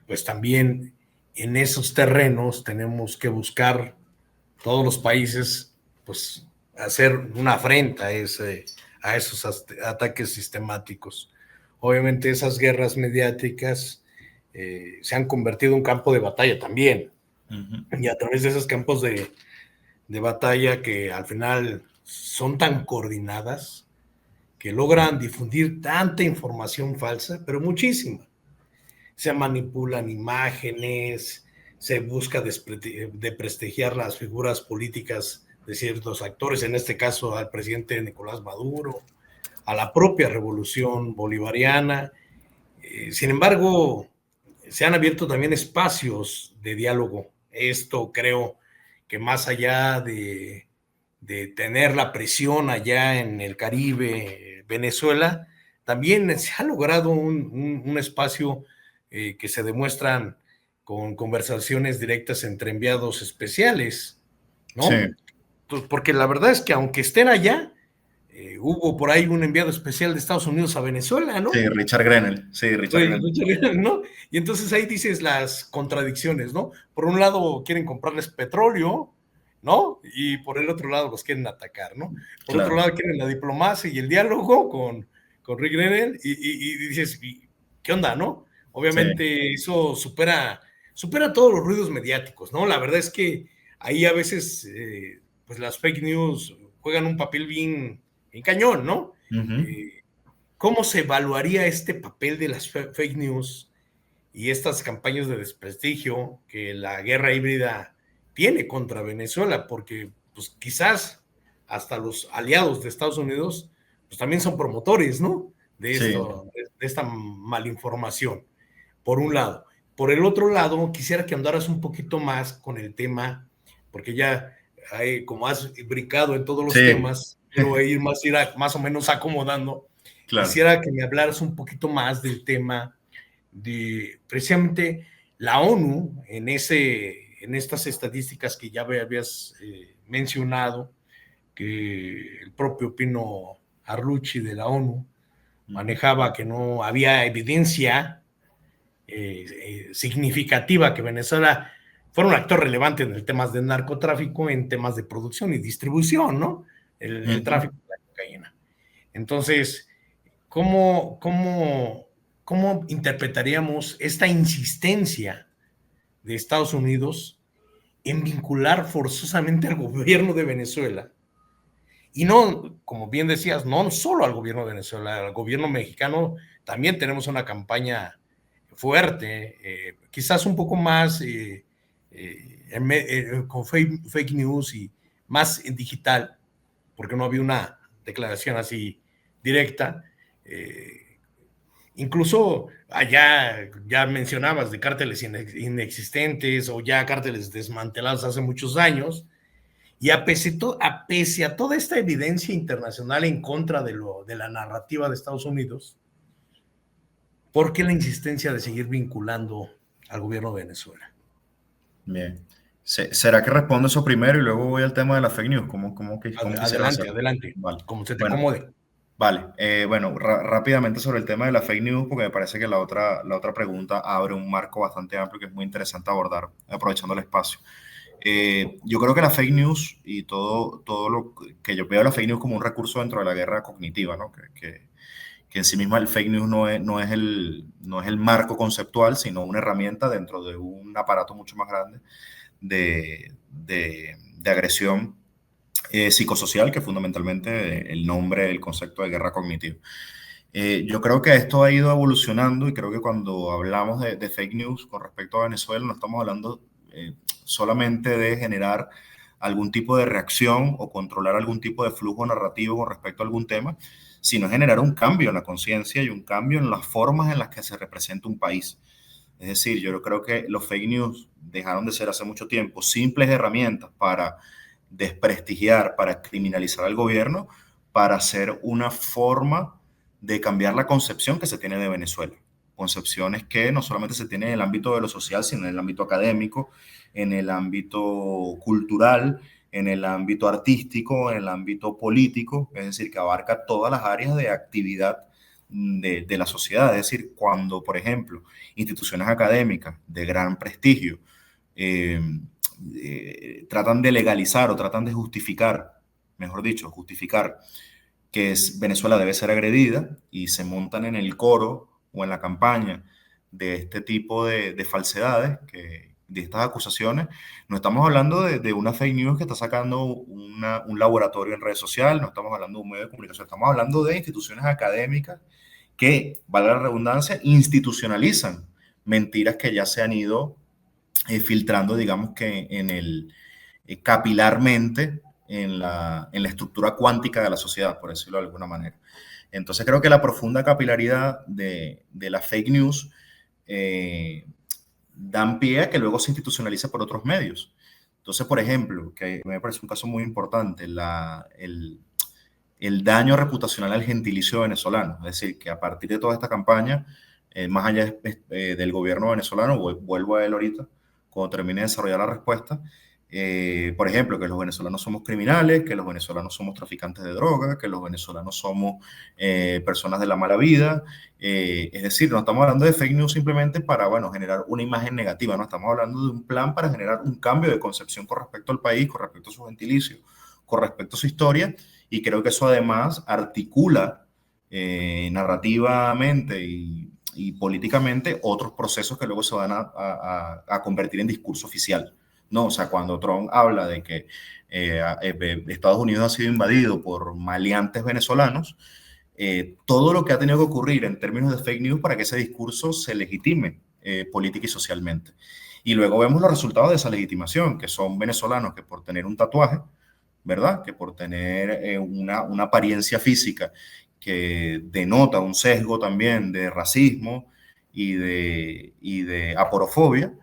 pues también en esos terrenos tenemos que buscar todos los países, pues, hacer una afrenta a esos ataques sistemáticos. Obviamente esas guerras mediáticas se han convertido en un campo de batalla también. Y a través de esos campos de batalla, que al final son tan coordinadas, que logran difundir tanta información falsa, pero muchísima. Se manipulan imágenes, se busca desprestigiar las figuras políticas de ciertos actores, en este caso al presidente Nicolás Maduro, a la propia revolución bolivariana. Sin embargo, se han abierto también espacios de diálogo. Esto creo que más allá de tener la presión allá en el Caribe, Venezuela, también se ha logrado un espacio que se demuestran con conversaciones directas entre enviados especiales, ¿no? Sí. Porque la verdad es que aunque estén allá, hubo por ahí un enviado especial de Estados Unidos a Venezuela, ¿no? Sí, Richard Grenell. Sí, Richard Grenell. ¿No? Y entonces ahí dices las contradicciones, ¿no? Por un lado quieren comprarles petróleo, ¿no? Y por el otro lado los quieren atacar, ¿no? Por Claro. otro lado quieren la diplomacia y el diálogo con Rick Grenell, y dices, ¿qué onda, no? Sí. Obviamente eso supera todos los ruidos mediáticos, ¿no? La verdad es que ahí a veces, pues las fake news juegan un papel bien cañón, ¿no? ¿Cómo se evaluaría este papel de las fake news y estas campañas de desprestigio que la guerra híbrida tiene contra Venezuela? Porque pues quizás hasta los aliados de Estados Unidos pues pues también son promotores, ¿no? De Sí. de esta malinformación, por un lado. Por el otro lado, quisiera que andaras un poquito más con el tema, porque ya como has brincado en todos los Sí, temas, quiero ir más o menos acomodando. claro. Quisiera que me hablaras un poquito más del tema de precisamente la ONU en estas estadísticas que ya habías mencionado, que el propio Pino Arlucci de la ONU manejaba, que no había evidencia significativa que Venezuela fuera un actor relevante en el temas de narcotráfico, en temas de producción y distribución, ¿no? El tráfico de la cocaína. Entonces, ¿cómo interpretaríamos esta insistencia de Estados Unidos en vincular forzosamente al gobierno de Venezuela? Y no, como bien decías, no solo al gobierno de Venezuela, al gobierno mexicano también tenemos una campaña fuerte, quizás un poco más con fake news y más en digital, porque no había una declaración así directa. Incluso allá ya mencionabas de cárteles inexistentes o ya cárteles desmantelados hace muchos años, y pese a toda esta evidencia internacional en contra de la narrativa de Estados Unidos, ¿por qué la insistencia de seguir vinculando al gobierno de Venezuela? Bien. ¿Será que respondo eso primero y luego voy al tema de la fake news? ¿Cómo quisiera Adelante, hacerlo? adelante, Vale. como se te Bueno, acomode. vale. Bueno, rápidamente sobre el tema de la fake news, porque me parece que la otra pregunta abre un marco bastante amplio que es muy interesante abordar, aprovechando el espacio. Yo creo que la fake news y todo lo que yo veo la fake news como un recurso dentro de la guerra cognitiva, ¿no? Que en sí misma el fake news no es el marco conceptual, sino una herramienta dentro de un aparato mucho más grande de agresión psicosocial, que fundamentalmente el nombre, el concepto de guerra cognitiva. Yo creo que esto ha ido evolucionando y creo que cuando hablamos de fake news con respecto a Venezuela no estamos hablando solamente de generar algún tipo de reacción o controlar algún tipo de flujo narrativo con respecto a algún tema, sino generar un cambio en la conciencia y un cambio en las formas en las que se representa un país. Es decir, yo creo que los fake news dejaron de ser hace mucho tiempo simples herramientas para desprestigiar, para criminalizar al gobierno, para ser una forma de cambiar la concepción que se tiene de Venezuela. Concepciones que no solamente se tienen en el ámbito de lo social, sino en el ámbito académico, en el ámbito cultural, en el ámbito artístico, en el ámbito político, es decir, que abarca todas las áreas de actividad de la sociedad. Es decir, cuando, por ejemplo, instituciones académicas de gran prestigio tratan de legalizar o tratan de justificar, mejor dicho, justificar que Venezuela debe ser agredida y se montan en el coro o en la campaña de este tipo de falsedades, de estas acusaciones, no estamos hablando de una fake news que está sacando un laboratorio en redes sociales, no estamos hablando de un medio de comunicación, estamos hablando de instituciones académicas que, valga la redundancia, institucionalizan mentiras que ya se han ido filtrando, digamos que capilarmente en la estructura cuántica de la sociedad, por decirlo de alguna manera. Entonces creo que la profunda capilaridad de la fake news dan pie a que luego se institucionalice por otros medios. Entonces, por ejemplo, que me parece un caso muy importante, el daño reputacional al gentilicio venezolano. Es decir, que a partir de toda esta campaña, más allá del gobierno venezolano, vuelvo a él ahorita, cuando termine de desarrollar la respuesta, por ejemplo, que los venezolanos somos criminales, que los venezolanos somos traficantes de droga, que los venezolanos somos personas de la mala vida. Es decir, no estamos hablando de fake news simplemente para, bueno, generar una imagen negativa, no estamos hablando de un plan para generar un cambio de concepción con respecto al país, con respecto a su gentilicio, con respecto a su historia, y creo que eso además articula narrativamente y políticamente otros procesos que luego se van a convertir en discurso oficial. No, o sea, cuando Trump habla de que Estados Unidos ha sido invadido por maleantes venezolanos, todo lo que ha tenido que ocurrir en términos de fake news para que ese discurso se legitime política y socialmente. Y luego vemos los resultados de esa legitimación, que son venezolanos que por tener un tatuaje, ¿verdad? Que por tener una apariencia física que denota un sesgo también de racismo y de aporofobia,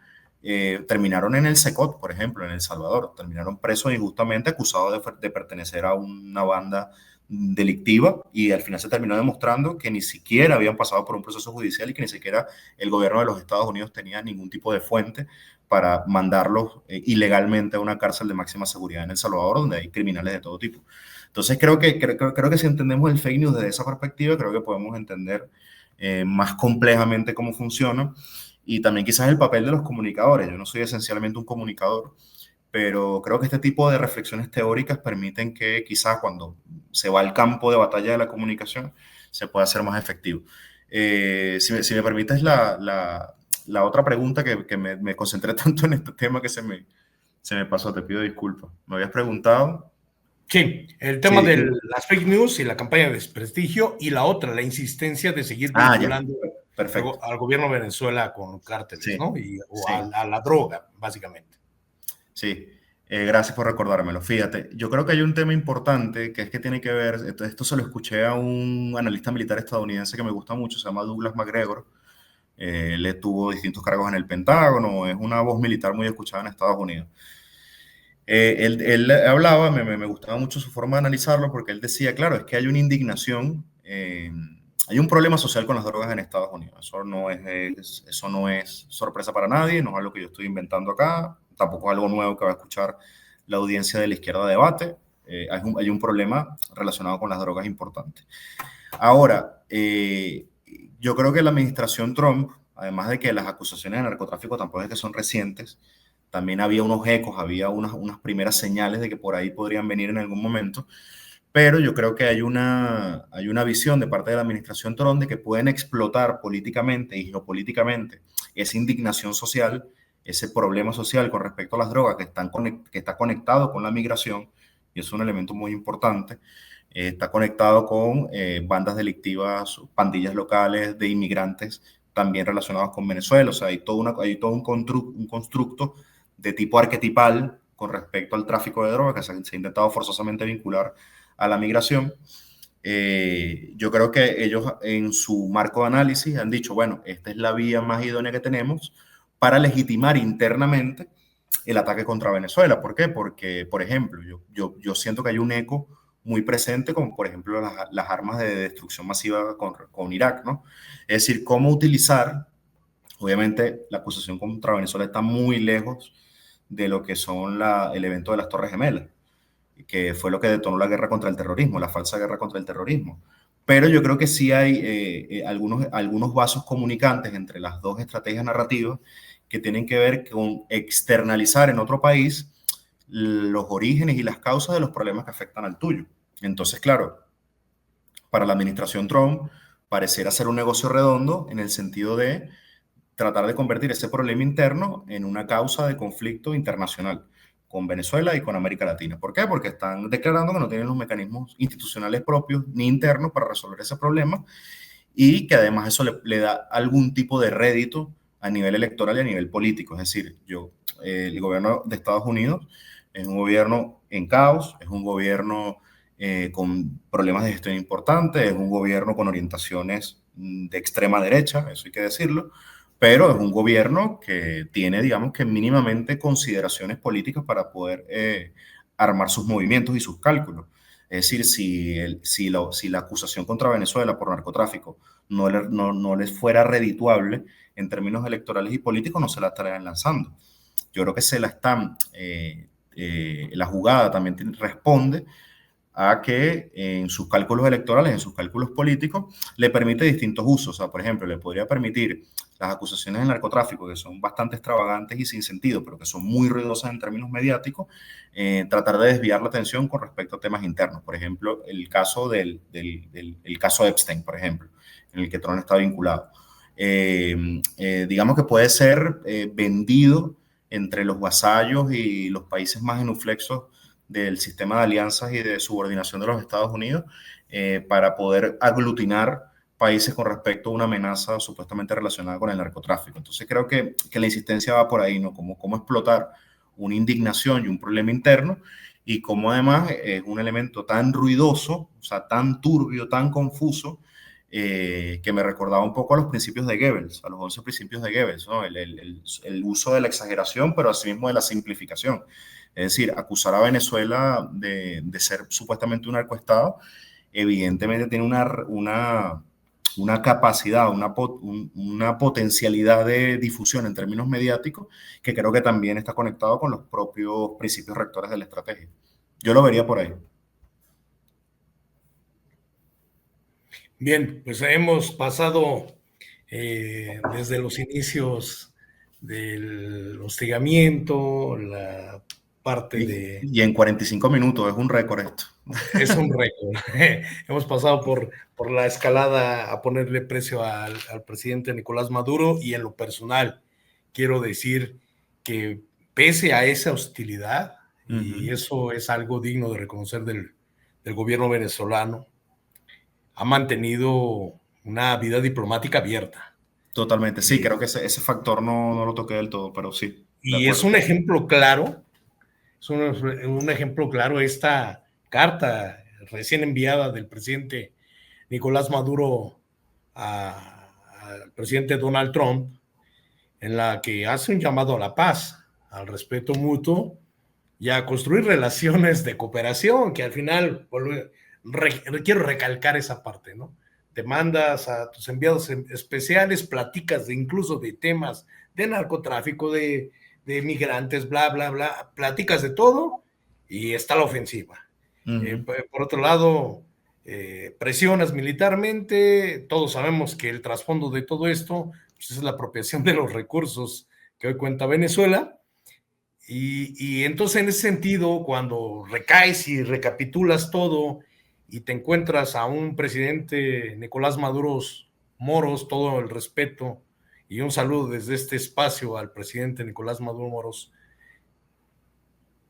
terminaron en el SECOT, por ejemplo, en El Salvador. Terminaron presos injustamente acusados de pertenecer a una banda delictiva, y al final se terminó demostrando que ni siquiera habían pasado por un proceso judicial y que ni siquiera el gobierno de los Estados Unidos tenía ningún tipo de fuente para mandarlos ilegalmente a una cárcel de máxima seguridad en El Salvador, donde hay criminales de todo tipo. Entonces creo que si entendemos el fake news desde esa perspectiva, creo que podemos entender más complejamente cómo funciona, y también quizás el papel de los comunicadores. Yo no soy esencialmente un comunicador, pero creo que este tipo de reflexiones teóricas permiten que quizás cuando se va al campo de batalla de la comunicación se pueda hacer más efectivo. Si me permites la otra pregunta, que me concentré tanto en este tema que se me pasó, te pido disculpas. Me habías preguntado. Sí, el tema Sí, de las fake news y la campaña de desprestigio, y la otra, la insistencia de seguir ya, vinculando perfecto. al gobierno de Venezuela con cárteles, Sí, ¿no? O sí, a la droga, básicamente. sí. Gracias por recordármelo. Fíjate, yo creo que hay un tema importante que es que tiene que ver, esto se lo escuché a un analista militar estadounidense que me gusta mucho, se llama Douglas MacGregor. Él tuvo distintos cargos en el Pentágono, es una voz militar muy escuchada en Estados Unidos. Él hablaba, me gustaba mucho su forma de analizarlo, porque él decía, claro, es que hay una indignación, hay un problema social con las drogas en Estados Unidos. Eso no es sorpresa para nadie, no es algo que yo estoy inventando acá, tampoco es algo nuevo que va a escuchar la audiencia de la izquierda de debate. Hay un problema relacionado con las drogas importante. Ahora, yo creo que la administración Trump, además de que las acusaciones de narcotráfico tampoco es que son recientes, también había unos ecos, había unas primeras señales de que por ahí podrían venir en algún momento, pero yo creo que hay una visión de parte de la administración Trump de que pueden explotar políticamente y geopolíticamente esa indignación social, ese problema social con respecto a las drogas que está conectado con la migración, y es un elemento muy importante. Está conectado con bandas delictivas, pandillas locales de inmigrantes también relacionados con Venezuela. O sea, hay todo un constructo de tipo arquetipal con respecto al tráfico de drogas que se ha intentado forzosamente vincular a la migración. Yo creo que ellos en su marco de análisis han dicho, bueno, esta es la vía más idónea que tenemos para legitimar internamente el ataque contra Venezuela. ¿Por qué? Porque, por ejemplo, yo siento que hay un eco muy presente, como por ejemplo las armas de destrucción masiva con Irak, ¿no? Es decir, cómo utilizar, obviamente la acusación contra Venezuela está muy lejos de lo que son el evento de las Torres Gemelas, que fue lo que detonó la guerra contra el terrorismo, la falsa guerra contra el terrorismo. Pero yo creo que sí hay algunos vasos comunicantes entre las dos estrategias narrativas que tienen que ver con externalizar en otro país los orígenes y las causas de los problemas que afectan al tuyo. Entonces, claro, para la administración Trump pareciera ser un negocio redondo en el sentido de tratar de convertir ese problema interno en una causa de conflicto internacional con Venezuela y con América Latina. ¿Por qué? Porque están declarando que no tienen los mecanismos institucionales propios ni internos para resolver ese problema, y que además eso le da algún tipo de rédito a nivel electoral y a nivel político. Es decir, el gobierno de Estados Unidos es un gobierno en caos, es un gobierno con problemas de gestión importantes, es un gobierno con orientaciones de extrema derecha, eso hay que decirlo, pero es un gobierno que tiene, digamos que mínimamente consideraciones políticas para poder armar sus movimientos y sus cálculos. Es decir, si la acusación contra Venezuela por narcotráfico no les fuera redituable en términos electorales y políticos, no se la estarían lanzando. Yo creo que la jugada también responde a que en sus cálculos electorales, en sus cálculos políticos, le permite distintos usos. O sea, por ejemplo, le podría permitir las acusaciones de narcotráfico, que son bastante extravagantes y sin sentido, pero que son muy ruidosas en términos mediáticos, tratar de desviar la atención con respecto a temas internos. Por ejemplo, el caso el caso Epstein, por ejemplo, en el que Trump está vinculado. Digamos que puede ser vendido entre los vasallos y los países más genuflexos del sistema de alianzas y de subordinación de los Estados Unidos para poder aglutinar países con respecto a una amenaza supuestamente relacionada con el narcotráfico. Entonces creo que la insistencia va por ahí, ¿no? Cómo explotar una indignación y un problema interno y cómo además es un elemento tan ruidoso, o sea, tan turbio, tan confuso, que me recordaba un poco a los principios de Goebbels, a los 11 principios de Goebbels, ¿no? El uso de la exageración, pero asimismo de la simplificación. Es decir, acusar a Venezuela de ser supuestamente un narcoestado, evidentemente tiene una capacidad, una potencialidad de difusión en términos mediáticos que creo que también está conectado con los propios principios rectores de la estrategia. Yo lo vería por ahí. Bien, pues hemos pasado desde los inicios del hostigamiento, la parte de... Y en 45 minutos, es un récord esto. Es un récord. Hemos pasado por la escalada a ponerle precio al presidente Nicolás Maduro, y en lo personal quiero decir que pese a esa hostilidad, y eso es algo digno de reconocer del gobierno venezolano, ha mantenido una vida diplomática abierta. Totalmente, sí, creo que ese factor no lo toqué del todo, pero sí, de Y es acuerdo. un ejemplo claro, es un ejemplo claro esta carta recién enviada del presidente Nicolás Maduro al presidente Donald Trump, en la que hace un llamado a la paz, al respeto mutuo y a construir relaciones de cooperación, que al final quiero recalcar esa parte, ¿no? Te mandas a tus enviados especiales, platicas incluso de temas de narcotráfico, de migrantes, bla, bla, bla, platicas de todo y está la ofensiva. Por otro lado, presionas militarmente, todos sabemos que el trasfondo de todo esto pues, es la apropiación de los recursos que hoy cuenta Venezuela. Y entonces en ese sentido, cuando recaes y recapitulas todo y te encuentras a un presidente Nicolás Maduro Moros, todo el respeto y un saludo desde este espacio al presidente Nicolás Maduro Moros,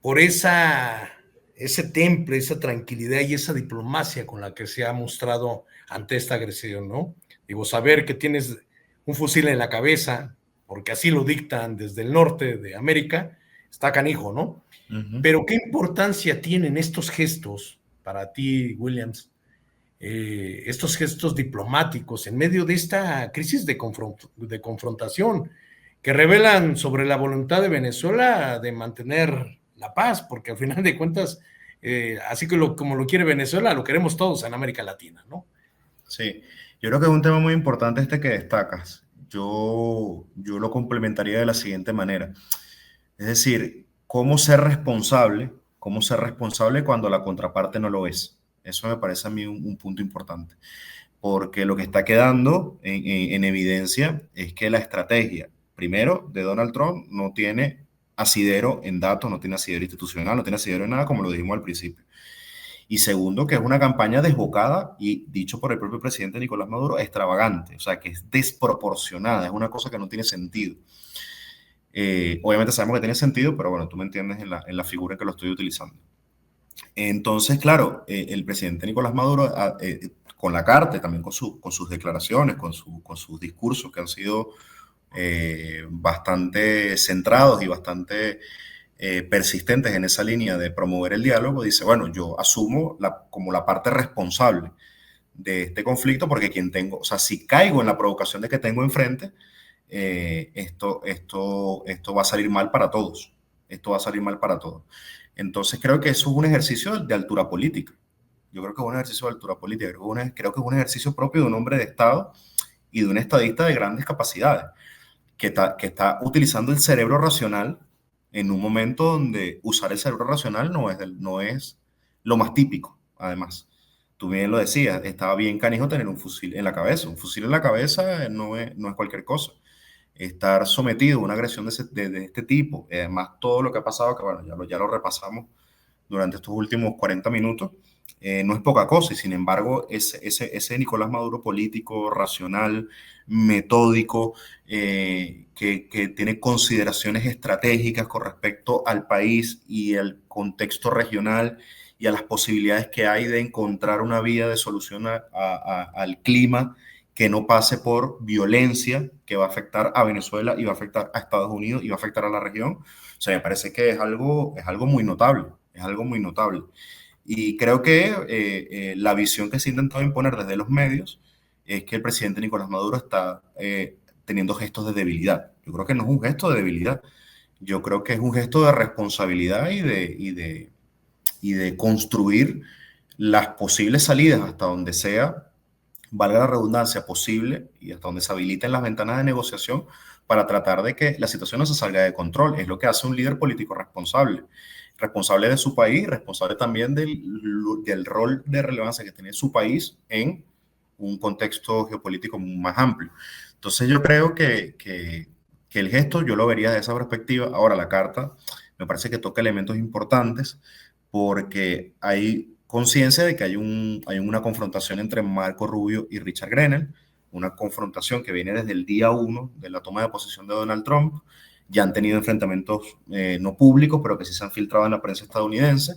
por ese temple, esa tranquilidad y esa diplomacia con la que se ha mostrado ante esta agresión, ¿no? Digo, saber que tienes un fusil en la cabeza, porque así lo dictan desde el norte de América, está canijo, ¿no? Pero ¿qué importancia tienen estos gestos para ti, Williams? Estos gestos diplomáticos en medio de esta crisis de confrontación que revelan sobre la voluntad de Venezuela de mantener la paz, porque al final de cuentas, así que como lo quiere Venezuela, lo queremos todos en América Latina, ¿no? Sí, yo creo que es un tema muy importante este que destacas. Yo lo complementaría de la siguiente manera. Es decir, cómo ser responsable cuando la contraparte no lo es. Eso me parece a mí un punto importante, porque lo que está quedando en evidencia es que la estrategia, primero, de Donald Trump no tiene asidero en datos, no tiene asidero institucional, no tiene asidero en nada, como lo dijimos al principio. Y segundo, que es una campaña desbocada y, dicho por el propio presidente Nicolás Maduro, extravagante, o sea, que es desproporcionada, es una cosa que no tiene sentido. Obviamente sabemos que tiene sentido, pero bueno, tú me entiendes en la figura en que lo estoy utilizando. Entonces, claro, el presidente Nicolás Maduro, con la carta, también con sus declaraciones, con sus discursos que han sido bastante centrados y bastante persistentes en esa línea de promover el diálogo, dice, bueno, yo asumo como la parte responsable de este conflicto, porque o sea, si caigo en la provocación de que tengo enfrente, esto va a salir mal para todos. Esto va a salir mal para todos. Entonces creo que eso es un ejercicio de altura política. Yo creo que es un ejercicio de altura política. Creo que es un ejercicio propio de un hombre de Estado y de un estadista de grandes capacidades, que está utilizando el cerebro racional en un momento donde usar el cerebro racional no es lo más típico, además. Tú bien lo decías, estaba bien canijo tener un fusil en la cabeza. Un fusil en la cabeza no es cualquier cosa. Estar sometido a una agresión de este tipo, además todo lo que ha pasado, que bueno, ya lo repasamos durante estos últimos 40 minutos, no es poca cosa. Y sin embargo, ese Nicolás Maduro político, racional, metódico, que tiene consideraciones estratégicas con respecto al país y al contexto regional y a las posibilidades que hay de encontrar una vía de solución al clima que no pase por violencia que va a afectar a Venezuela y va a afectar a Estados Unidos y va a afectar a la región. O sea, me parece que es algo muy notable. Es algo muy notable. Y creo que la visión que se ha intentado imponer desde los medios es que el presidente Nicolás Maduro está teniendo gestos de debilidad. Yo creo que no es un gesto de debilidad. Yo creo que es un gesto de responsabilidad y de construir las posibles salidas hasta donde sea, valga la redundancia, posible y hasta donde se habiliten las ventanas de negociación para tratar de que la situación no se salga de control. Es lo que hace un líder político responsable, responsable de su país, responsable también del rol de relevancia que tiene su país en un contexto geopolítico más amplio. Entonces yo creo que el gesto yo lo vería de esa perspectiva. Ahora la carta me parece que toca elementos importantes porque hay conciencia de que hay una confrontación entre Marco Rubio y Richard Grenell, una confrontación que viene desde el día 1 de la toma de posesión de Donald Trump. Ya han tenido enfrentamientos no públicos, pero que sí se han filtrado en la prensa estadounidense.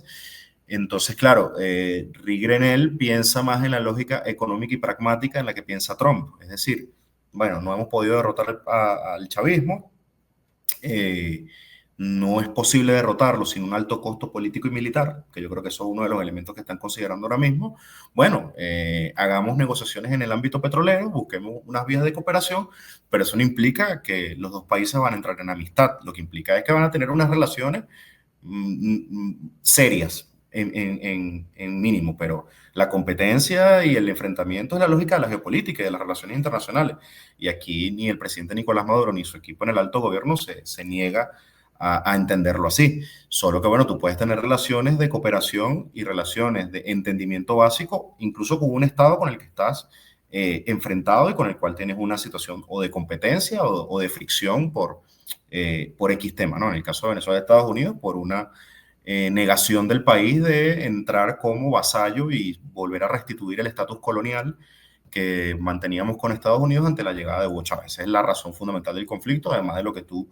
Entonces, claro, Rick Grenell piensa más en la lógica económica y pragmática en la que piensa Trump. Es decir, bueno, no hemos podido derrotar al chavismo, no es posible derrotarlo sin un alto costo político y militar, que yo creo que eso es uno de los elementos que están considerando ahora mismo. Bueno, hagamos negociaciones en el ámbito petrolero, busquemos unas vías de cooperación, pero eso no implica que los dos países van a entrar en amistad. Lo que implica es que van a tener unas relaciones serias en mínimo, pero la competencia y el enfrentamiento es la lógica de la geopolítica y de las relaciones internacionales. Y aquí ni el presidente Nicolás Maduro ni su equipo en el alto gobierno se niega a entenderlo así. Solo que, bueno, tú puedes tener relaciones de cooperación y relaciones de entendimiento básico, incluso con un Estado con el que estás enfrentado y con el cual tienes una situación o de competencia o de fricción por X tema, ¿no? En el caso de Venezuela y Estados Unidos, por una negación del país de entrar como vasallo y volver a restituir el estatus colonial que manteníamos con Estados Unidos ante la llegada de Hugo Chávez. Esa es la razón fundamental del conflicto, además de lo que tú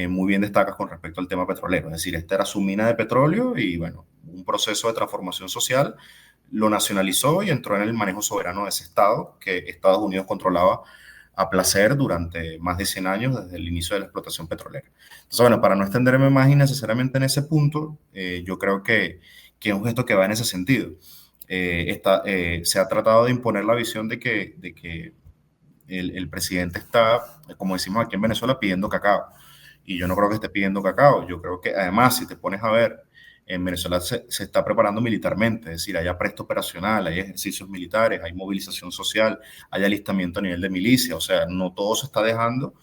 muy bien destacas con respecto al tema petrolero. Es decir, esta era su mina de petróleo y, bueno, un proceso de transformación social lo nacionalizó y entró en el manejo soberano de ese estado que Estados Unidos controlaba a placer durante más de 100 años desde el inicio de la explotación petrolera. Entonces, bueno, para no extenderme más innecesariamente en ese punto, yo creo que es un gesto que va en ese sentido. Se ha tratado de imponer la visión de que el presidente está, como decimos aquí en Venezuela, pidiendo cacao. Y yo no creo que esté pidiendo cacao. Yo creo que, además, si te pones a ver, en Venezuela se está preparando militarmente, es decir, hay apresto operacional, hay ejercicios militares, hay movilización social, hay alistamiento a nivel de milicia. O sea, no todo se está dejando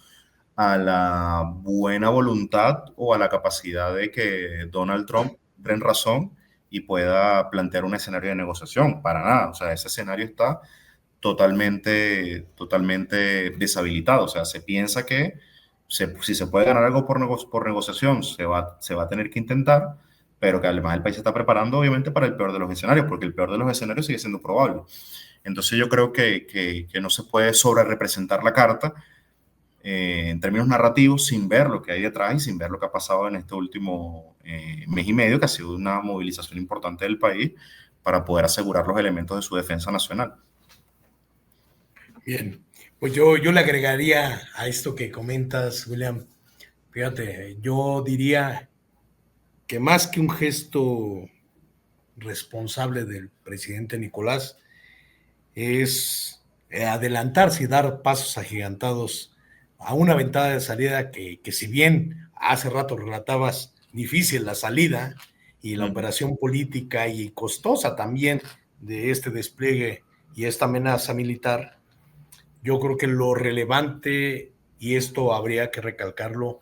a la buena voluntad o a la capacidad de que Donald Trump entre en razón y pueda plantear un escenario de negociación. Para nada. O sea, ese escenario está totalmente deshabilitado. O sea, se piensa que si se puede ganar algo por negociación, se va a tener que intentar, pero que además el país se está preparando obviamente para el peor de los escenarios, porque el peor de los escenarios sigue siendo probable. Entonces yo creo que no se puede sobre representar la carta en términos narrativos sin ver lo que hay detrás y sin ver lo que ha pasado en este último mes y medio, que ha sido una movilización importante del país para poder asegurar los elementos de su defensa nacional. Bien, pues yo le agregaría a esto que comentas, William. Fíjate, yo diría que más que un gesto responsable del presidente Nicolás, es adelantarse y dar pasos agigantados a una ventana de salida que si bien hace rato relatabas difícil la salida y la operación política y costosa también de este despliegue y esta amenaza militar, yo creo que lo relevante, y esto habría que recalcarlo,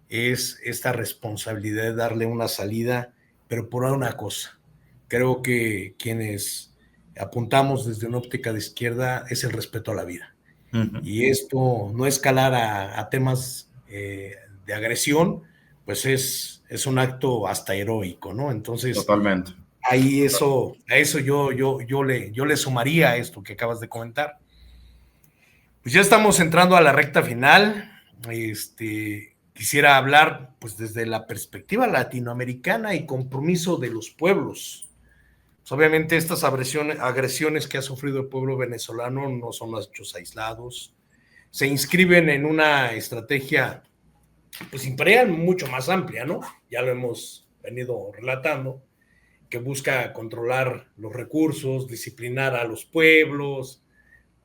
es esta responsabilidad de darle una salida, pero por una cosa, creo que quienes apuntamos desde una óptica de izquierda es el respeto a la vida. Y esto no escalar a temas de agresión, pues es un acto hasta heroico, ¿no? Entonces, totalmente. Ahí a eso yo le sumaría a esto que acabas de comentar. Pues ya estamos entrando a la recta final. Quisiera hablar pues desde la perspectiva latinoamericana y compromiso de los pueblos. Pues, obviamente estas agresiones que ha sufrido el pueblo venezolano no son hechos aislados, se inscriben en una estrategia pues imperial mucho más amplia, ¿no? Ya lo hemos venido relatando, que busca controlar los recursos, disciplinar a los pueblos,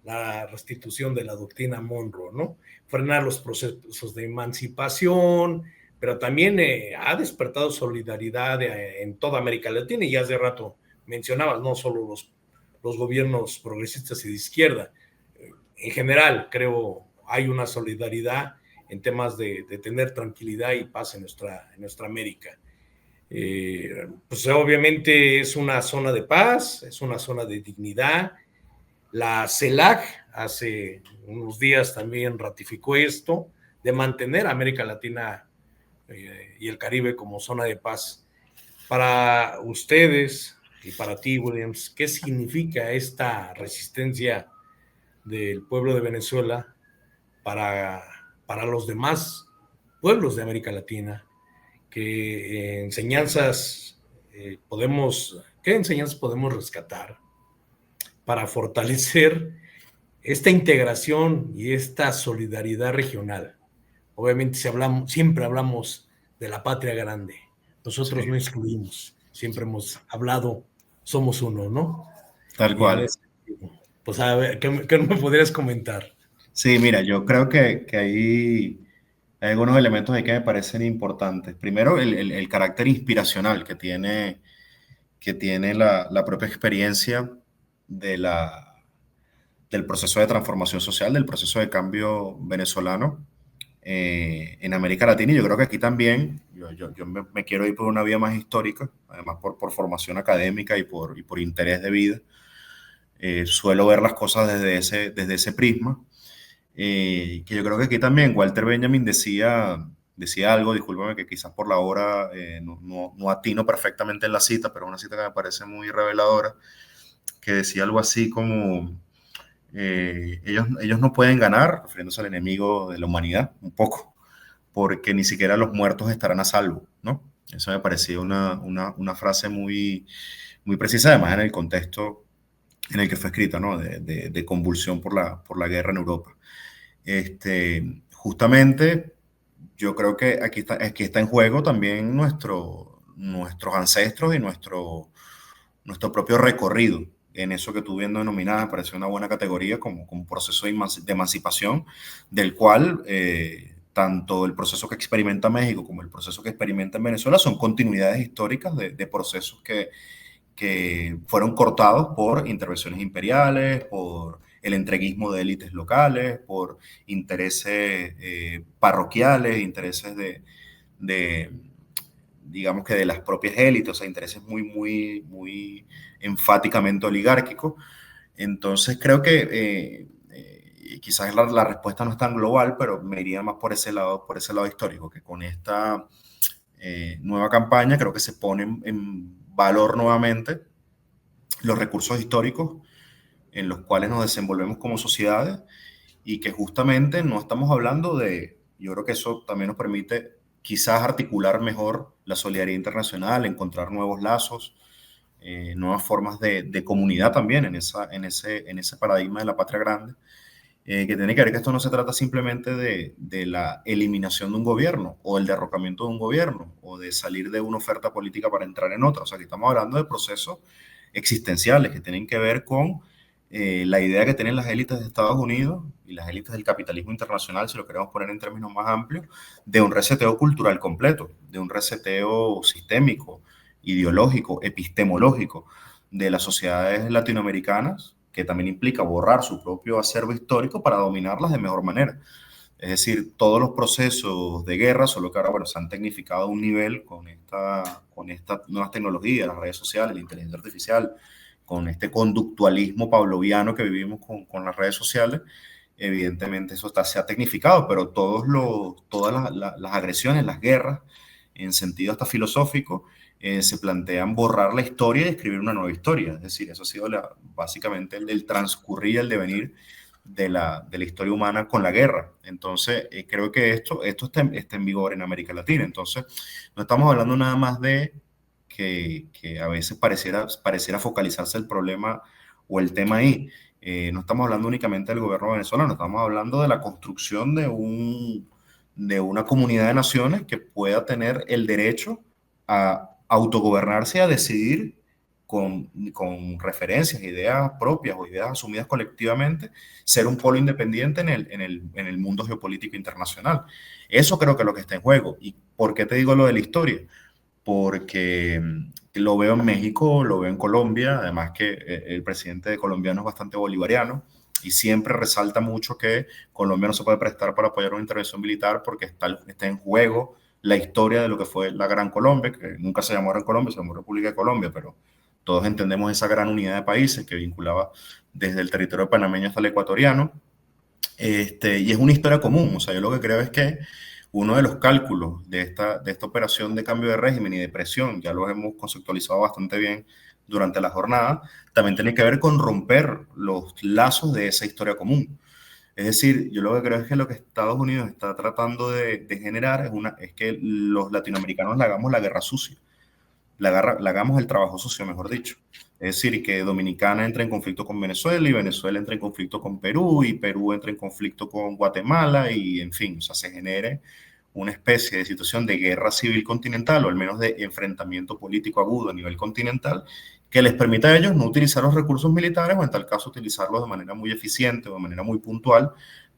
la restitución de la doctrina Monroe, ¿no? Frenar los procesos de emancipación, pero también ha despertado solidaridad en toda América Latina, y ya hace rato mencionabas, no solo los gobiernos progresistas y de izquierda, en general creo hay una solidaridad en temas de tener tranquilidad y paz en nuestra América. Pues obviamente es una zona de paz, es una zona de dignidad. La CELAC hace unos días también ratificó esto, de mantener a América Latina y el Caribe como zona de paz. Para ustedes y para ti, Williams, ¿qué significa esta resistencia del pueblo de Venezuela para, para los demás pueblos de América Latina? ¿Qué enseñanzas podemos rescatar para fortalecer esta integración y esta solidaridad regional? Obviamente siempre hablamos de la patria grande. Nosotros Sí, no excluimos, siempre hemos hablado, somos uno, ¿no? tal Y en cual. ese sentido, pues a ver, ¿qué me podrías comentar? Sí, mira, yo creo que hay algunos elementos ahí que me parecen importantes. Primero, el carácter inspiracional que tiene la propia experiencia de del proceso de transformación social, del proceso de cambio venezolano en América Latina. Y yo creo que aquí también, yo me quiero ir por una vía más histórica, además por formación académica y por interés de vida. Suelo ver las cosas desde ese prisma. Que yo creo que aquí también Walter Benjamin decía algo, discúlpame que quizás por la hora no atino perfectamente en la cita, pero una cita que me parece muy reveladora, que decía algo así como, ellos no pueden ganar, refiriéndose al enemigo de la humanidad, un poco, porque ni siquiera los muertos estarán a salvo, ¿no? Eso me parecía una frase muy precisa, además en el contexto en el que fue escrita, ¿no? De convulsión por la guerra en Europa. Justamente, yo creo que aquí está en juego también nuestros ancestros y nuestro propio recorrido en eso que tú bien denominada, me parece una buena categoría como proceso de emancipación, del cual tanto el proceso que experimenta México como el proceso que experimenta en Venezuela son continuidades históricas de procesos que fueron cortados por intervenciones imperiales, por el entreguismo de élites locales, por intereses parroquiales, intereses de, digamos que de las propias élites, o sea, intereses muy enfáticamente oligárquicos. Entonces creo que quizás la respuesta no es tan global, pero me iría más por ese lado histórico, que con esta nueva campaña creo que se pone en valor nuevamente los recursos históricos en los cuales nos desenvolvemos como sociedades y que justamente no estamos hablando yo creo que eso también nos permite quizás articular mejor la solidaridad internacional, encontrar nuevos lazos, nuevas formas de comunidad también en ese paradigma de la patria grande, que tiene que ver que esto no se trata simplemente de la eliminación de un gobierno o el derrocamiento de un gobierno o de salir de una oferta política para entrar en otra. O sea, que estamos hablando de procesos existenciales que tienen que ver con la idea que tienen las élites de Estados Unidos y las élites del capitalismo internacional, si lo queremos poner en términos más amplios, de un reseteo cultural completo, de un reseteo sistémico, ideológico, epistemológico de las sociedades latinoamericanas, que también implica borrar su propio acervo histórico para dominarlas de mejor manera. Es decir, todos los procesos de guerra, solo que ahora bueno, se han tecnificado a un nivel con estas nuevas tecnologías, las redes sociales, la inteligencia artificial, con este conductualismo pavloviano que vivimos con las redes sociales. Evidentemente eso se ha tecnificado, pero todas las agresiones, las guerras, en sentido hasta filosófico, se plantean borrar la historia y escribir una nueva historia. Es decir, eso ha sido básicamente el transcurrir y el devenir de la historia humana con la guerra. Entonces, creo que esto está en vigor en América Latina. Entonces, no estamos hablando nada más de que a veces pareciera focalizarse el problema o el tema ahí. No estamos hablando únicamente del gobierno venezolano, estamos hablando de la construcción de una comunidad de naciones que pueda tener el derecho a autogobernarse y a decidir con referencias, ideas propias o ideas asumidas colectivamente, ser un polo independiente en el mundo geopolítico internacional. Eso creo que es lo que está en juego. ¿Y por qué te digo lo de la historia? Porque lo veo en México, lo veo en Colombia, además que el presidente colombiano es bastante bolivariano y siempre resalta mucho que Colombia no se puede prestar para apoyar una intervención militar porque está en juego la historia de lo que fue la Gran Colombia, que nunca se llamó Gran Colombia, se llamó República de Colombia, pero todos entendemos esa gran unidad de países que vinculaba desde el territorio panameño hasta el ecuatoriano. Y es una historia común, o sea, yo lo que creo es que uno de los cálculos de esta operación de cambio de régimen y de presión, ya lo hemos conceptualizado bastante bien durante la jornada, también tiene que ver con romper los lazos de esa historia común. Es decir, yo lo que creo es que lo que Estados Unidos está tratando de generar es que los latinoamericanos le hagamos la guerra sucia, le hagamos el trabajo sucio, mejor dicho. Es decir, que Dominicana entre en conflicto con Venezuela y Venezuela entre en conflicto con Perú y Perú entre en conflicto con Guatemala y, en fin, o sea, se genere una especie de situación de guerra civil continental o al menos de enfrentamiento político agudo a nivel continental que les permita a ellos no utilizar los recursos militares o en tal caso utilizarlos de manera muy eficiente o de manera muy puntual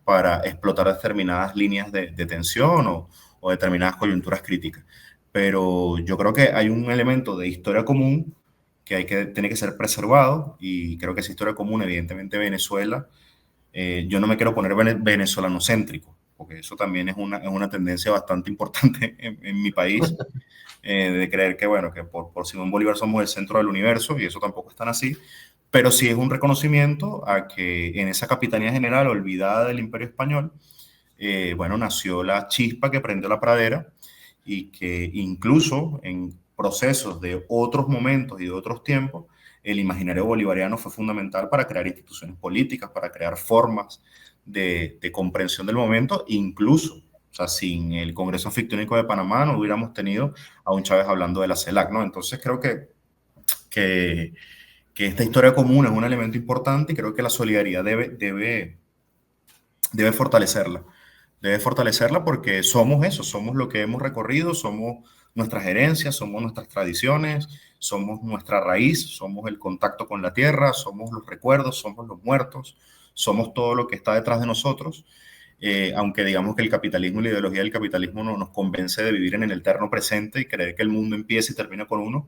para explotar determinadas líneas de tensión o determinadas coyunturas críticas. Pero yo creo que hay un elemento de historia común que tiene que ser preservado y creo que esa historia común, evidentemente Venezuela, yo no me quiero poner venezolano-céntrico, porque eso también es una tendencia bastante importante en mi país, de creer que, bueno, que por Simón Bolívar somos el centro del universo y eso tampoco es tan así, pero sí es un reconocimiento a que en esa capitanía general olvidada del Imperio Español, bueno, nació la chispa que prendió la pradera y que incluso en procesos de otros momentos y de otros tiempos, el imaginario bolivariano fue fundamental para crear instituciones políticas, para crear formas de comprensión del momento, incluso, o sea, sin el Congreso Fictónico de Panamá no hubiéramos tenido a un Chávez hablando de la CELAC, ¿no? Entonces creo que, que esta historia común es un elemento importante y creo que la solidaridad debe fortalecerla. Debe fortalecerla porque somos eso, somos lo que hemos recorrido, somos nuestras herencias, somos nuestras tradiciones, somos nuestra raíz, somos el contacto con la tierra, somos los recuerdos, somos los muertos, somos todo lo que está detrás de nosotros. Aunque digamos que el capitalismo y la ideología del capitalismo no nos convence de vivir en el eterno presente y creer que el mundo empieza y termina con uno,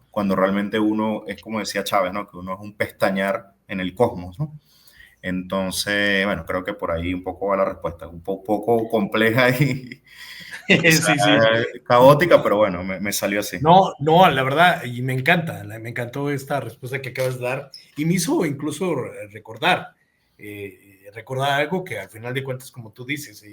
cuando realmente uno es como decía Chávez, ¿no? Que uno es un pestañear en el cosmos, ¿no? Entonces, bueno, creo que por ahí un poco va la respuesta, un poco compleja y quizás Sí, sí. caótica, pero bueno, me salió así. No, no, la verdad, y me encanta, me encantó esta respuesta que acabas de dar y me hizo incluso recordar algo que al final de cuentas, como tú dices,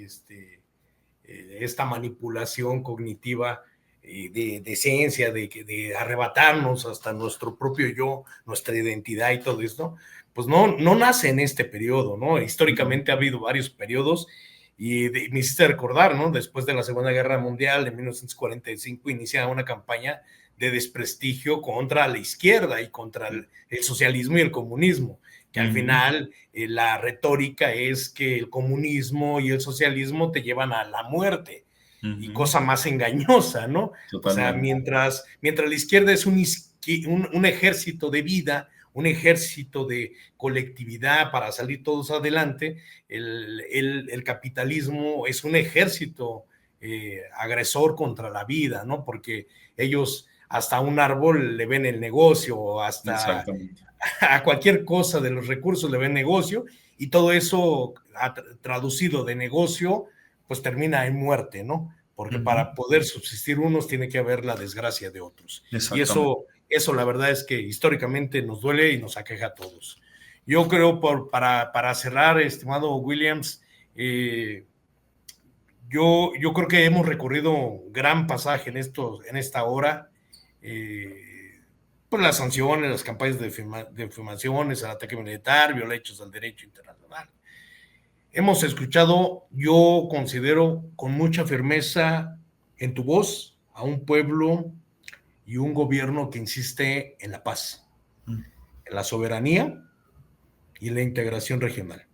esta manipulación cognitiva de esencia, de arrebatarnos hasta nuestro propio yo, nuestra identidad y todo esto, pues no nace en este periodo, ¿no? Históricamente ha habido varios periodos y me hiciste recordar, ¿no? Después de la Segunda Guerra Mundial, en 1945, inicia una campaña de desprestigio contra la izquierda y contra el socialismo y el comunismo, que al final la retórica es que el comunismo y el socialismo te llevan a la muerte. Y cosa más engañosa, ¿no? O sea, Totalmente. mientras la izquierda es un ejército de vida, un ejército de colectividad para salir todos adelante, el capitalismo es un ejército agresor contra la vida, ¿no? Porque ellos hasta un árbol le ven el negocio, hasta Exactamente. a cualquier cosa de los recursos le ven negocio, y todo eso traducido de negocio, pues termina en muerte, ¿no? Porque para poder subsistir unos tiene que haber la desgracia de otros. Y Exactamente. eso la verdad es que históricamente nos duele y nos aqueja a todos. Yo creo, para cerrar, estimado Williams, yo creo que hemos recorrido un gran pasaje en esta hora. Pues las sanciones, las campañas de informaciones, el ataque militar, violaciones al derecho internacional. Hemos escuchado, yo considero con mucha firmeza en tu voz, a un pueblo y un gobierno que insiste en la paz, en la soberanía y en la integración regional.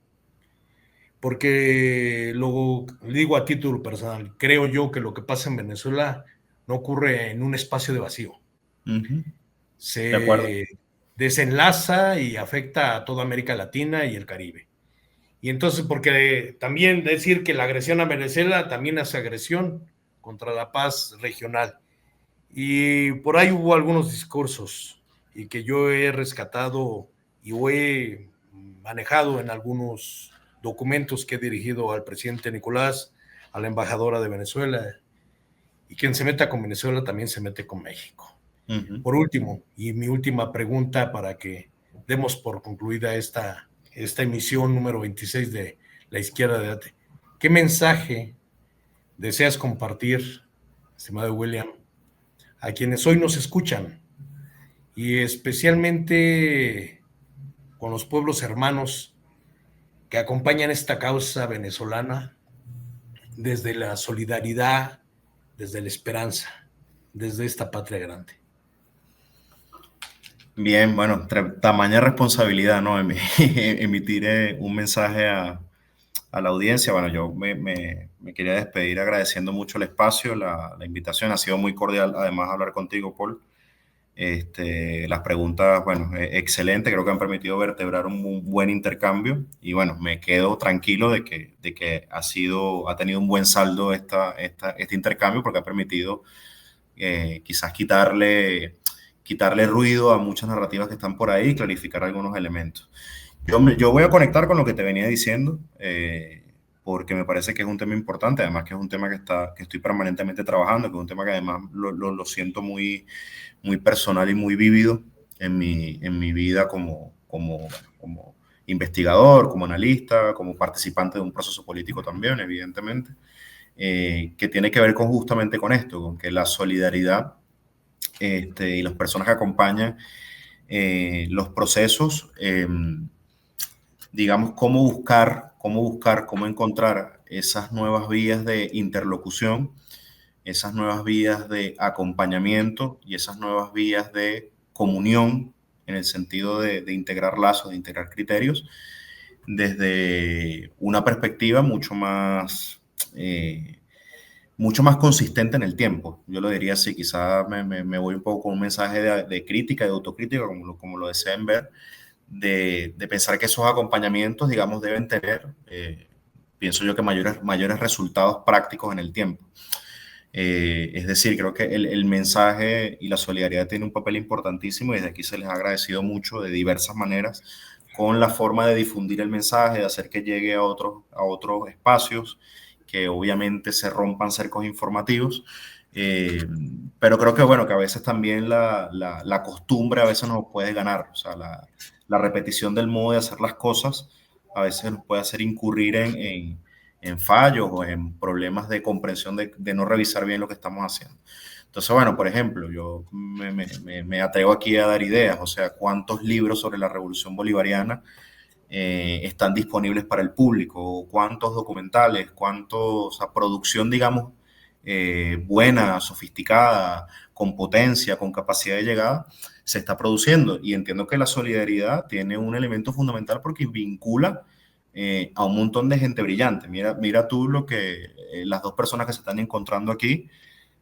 Porque lo digo a título personal, creo yo que lo que pasa en Venezuela no ocurre en un espacio de vacío. De acuerdo. Se desenlaza y afecta a toda América Latina y el Caribe. Y entonces, porque también decir que la agresión a Venezuela también es agresión contra la paz regional. Y por ahí hubo algunos discursos y que yo he rescatado y he manejado en algunos documentos que he dirigido al presidente Nicolás, a la embajadora de Venezuela, y quien se meta con Venezuela también se mete con México. Por último, y mi última pregunta para que demos por concluida esta emisión número 26 de La Izquierda de Debate. ¿Qué mensaje deseas compartir, estimado William, a quienes hoy nos escuchan y especialmente con los pueblos hermanos que acompañan esta causa venezolana desde la solidaridad, desde la esperanza, desde esta patria grande? Bien, bueno, tamaña responsabilidad, ¿no? Emitir un mensaje a la audiencia. Bueno, yo me quería despedir agradeciendo mucho el espacio, la invitación. Ha sido muy cordial, además, hablar contigo, Paul. Las preguntas, bueno, excelente, creo que han permitido vertebrar un buen intercambio y bueno, me quedo tranquilo de que ha tenido un buen saldo este intercambio porque ha permitido quizás quitarle ruido a muchas narrativas que están por ahí y clarificar algunos elementos. Yo voy a conectar con lo que te venía diciendo, porque me parece que es un tema importante, además que es un tema que estoy permanentemente trabajando, que es un tema que además lo siento muy, muy personal y muy vívido en mi vida como investigador, como analista, como participante de un proceso político también, evidentemente, que tiene que ver justamente con esto, con que la solidaridad y las personas que acompañan los procesos, digamos, cómo encontrar esas nuevas vías de interlocución, esas nuevas vías de acompañamiento y esas nuevas vías de comunión en el sentido de integrar lazos, de integrar criterios, desde una perspectiva mucho más consistente en el tiempo. Yo lo diría así, quizás me voy un poco con un mensaje de crítica, de autocrítica, como lo deseen ver, de pensar que esos acompañamientos, digamos, deben tener, pienso yo que mayores resultados prácticos en el tiempo. Es decir, creo que el mensaje y la solidaridad tiene un papel importantísimo y desde aquí se les ha agradecido mucho de diversas maneras con la forma de difundir el mensaje, de hacer que llegue a otros espacios, que obviamente se rompan cercos informativos, pero creo que bueno, que a veces también la costumbre a veces nos puede ganar, o sea, la repetición del modo de hacer las cosas a veces nos puede hacer incurrir en fallos o en problemas de comprensión de no revisar bien lo que estamos haciendo. Entonces, bueno, por ejemplo, yo me atrevo aquí a dar ideas, o sea, ¿cuántos libros sobre la Revolución Bolivariana están disponibles para el público? ¿Cuántos documentales? O sea, producción, digamos, buena, sofisticada, con potencia, con capacidad de llegada, se está produciendo? Y entiendo que la solidaridad tiene un elemento fundamental porque vincula a un montón de gente brillante. Mira tú las dos personas que se están encontrando aquí,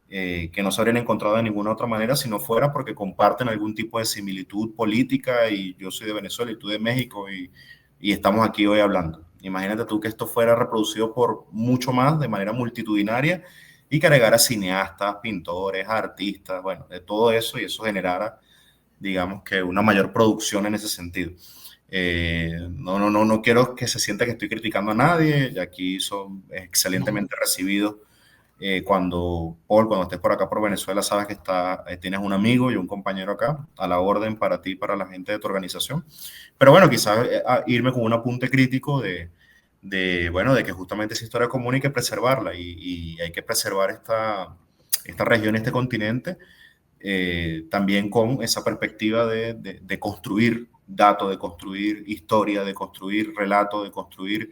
que no se habrían encontrado de ninguna otra manera si no fuera porque comparten algún tipo de similitud política, y yo soy de Venezuela y tú de México, y estamos aquí hoy hablando. Imagínate tú que esto fuera reproducido por mucho más, de manera multitudinaria, y que agregara cineastas, pintores, artistas, bueno, de todo eso, y eso generara, digamos, que una mayor producción en ese sentido. No quiero que se sienta que estoy criticando a nadie, y aquí son excelentemente recibidos. Cuando estés por acá por Venezuela, sabes que tienes un amigo y un compañero acá a la orden para ti y para la gente de tu organización. Pero bueno, quizás irme con un apunte crítico bueno, de que justamente esa historia común hay que preservarla, y hay que preservar esta región, este continente, también con esa perspectiva de construir datos, de construir historia, de construir relato, de construir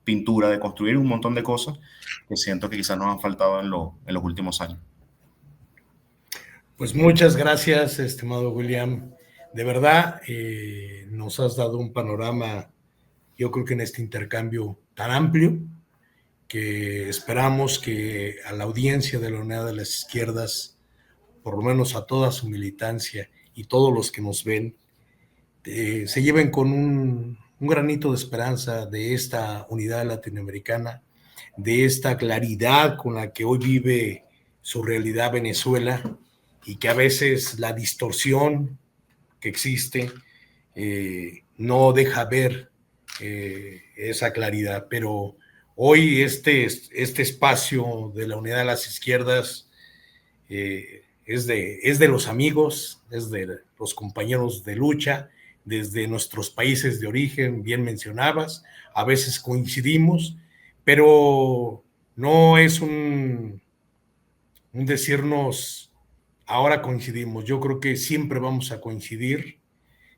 pintura, de construir un montón de cosas que siento que quizás nos han faltado en los últimos años. Pues muchas gracias, estimado William. De verdad, nos has dado un panorama, yo creo que en este intercambio tan amplio, que esperamos que a la audiencia de la Unidad de las Izquierdas por lo menos a toda su militancia y todos los que nos ven, se lleven con un granito de esperanza de esta unidad latinoamericana, de esta claridad con la que hoy vive su realidad Venezuela, y que a veces la distorsión que existe no deja ver esa claridad. Pero hoy este espacio de la unidad de las izquierdas es de los amigos, es de los compañeros de lucha, desde nuestros países de origen, bien mencionabas, a veces coincidimos, pero no es un decirnos, ahora coincidimos. Yo creo que siempre vamos a coincidir,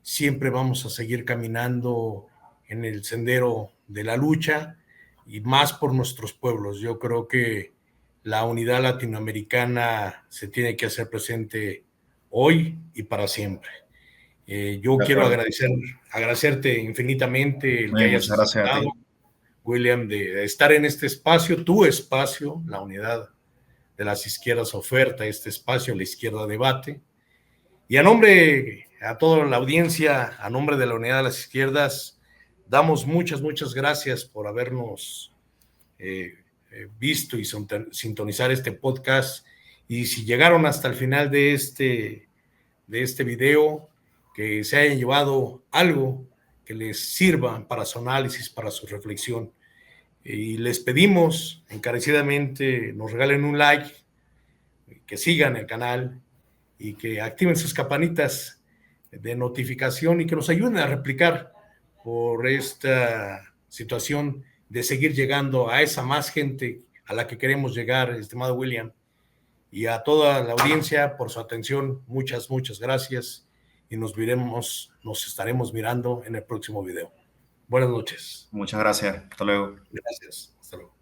siempre vamos a seguir caminando en el sendero de la lucha, y más por nuestros pueblos. Yo creo que la unidad latinoamericana se tiene que hacer presente hoy y para siempre. Yo De quiero acuerdo. agradecerte infinitamente el que hayas Muchas gracias a aceptado, ti. William, de estar en este espacio, tu espacio, la unidad de las izquierdas oferta este espacio, la izquierda debate. Y a nombre, a toda la audiencia, a nombre de la unidad de las izquierdas, damos muchas gracias por habernos visto y sintonizar este podcast. Y si llegaron hasta el final de este video, que se hayan llevado algo que les sirva para su análisis, para su reflexión. Y les pedimos encarecidamente nos regalen un like, que sigan el canal y que activen sus campanitas de notificación y que nos ayuden a replicar por esta situación de seguir llegando a esa más gente a la que queremos llegar, estimado William. Y a toda la audiencia por su atención, muchas gracias, y nos estaremos mirando en el próximo video. Buenas noches. Muchas gracias. Hasta luego. Gracias. Hasta luego.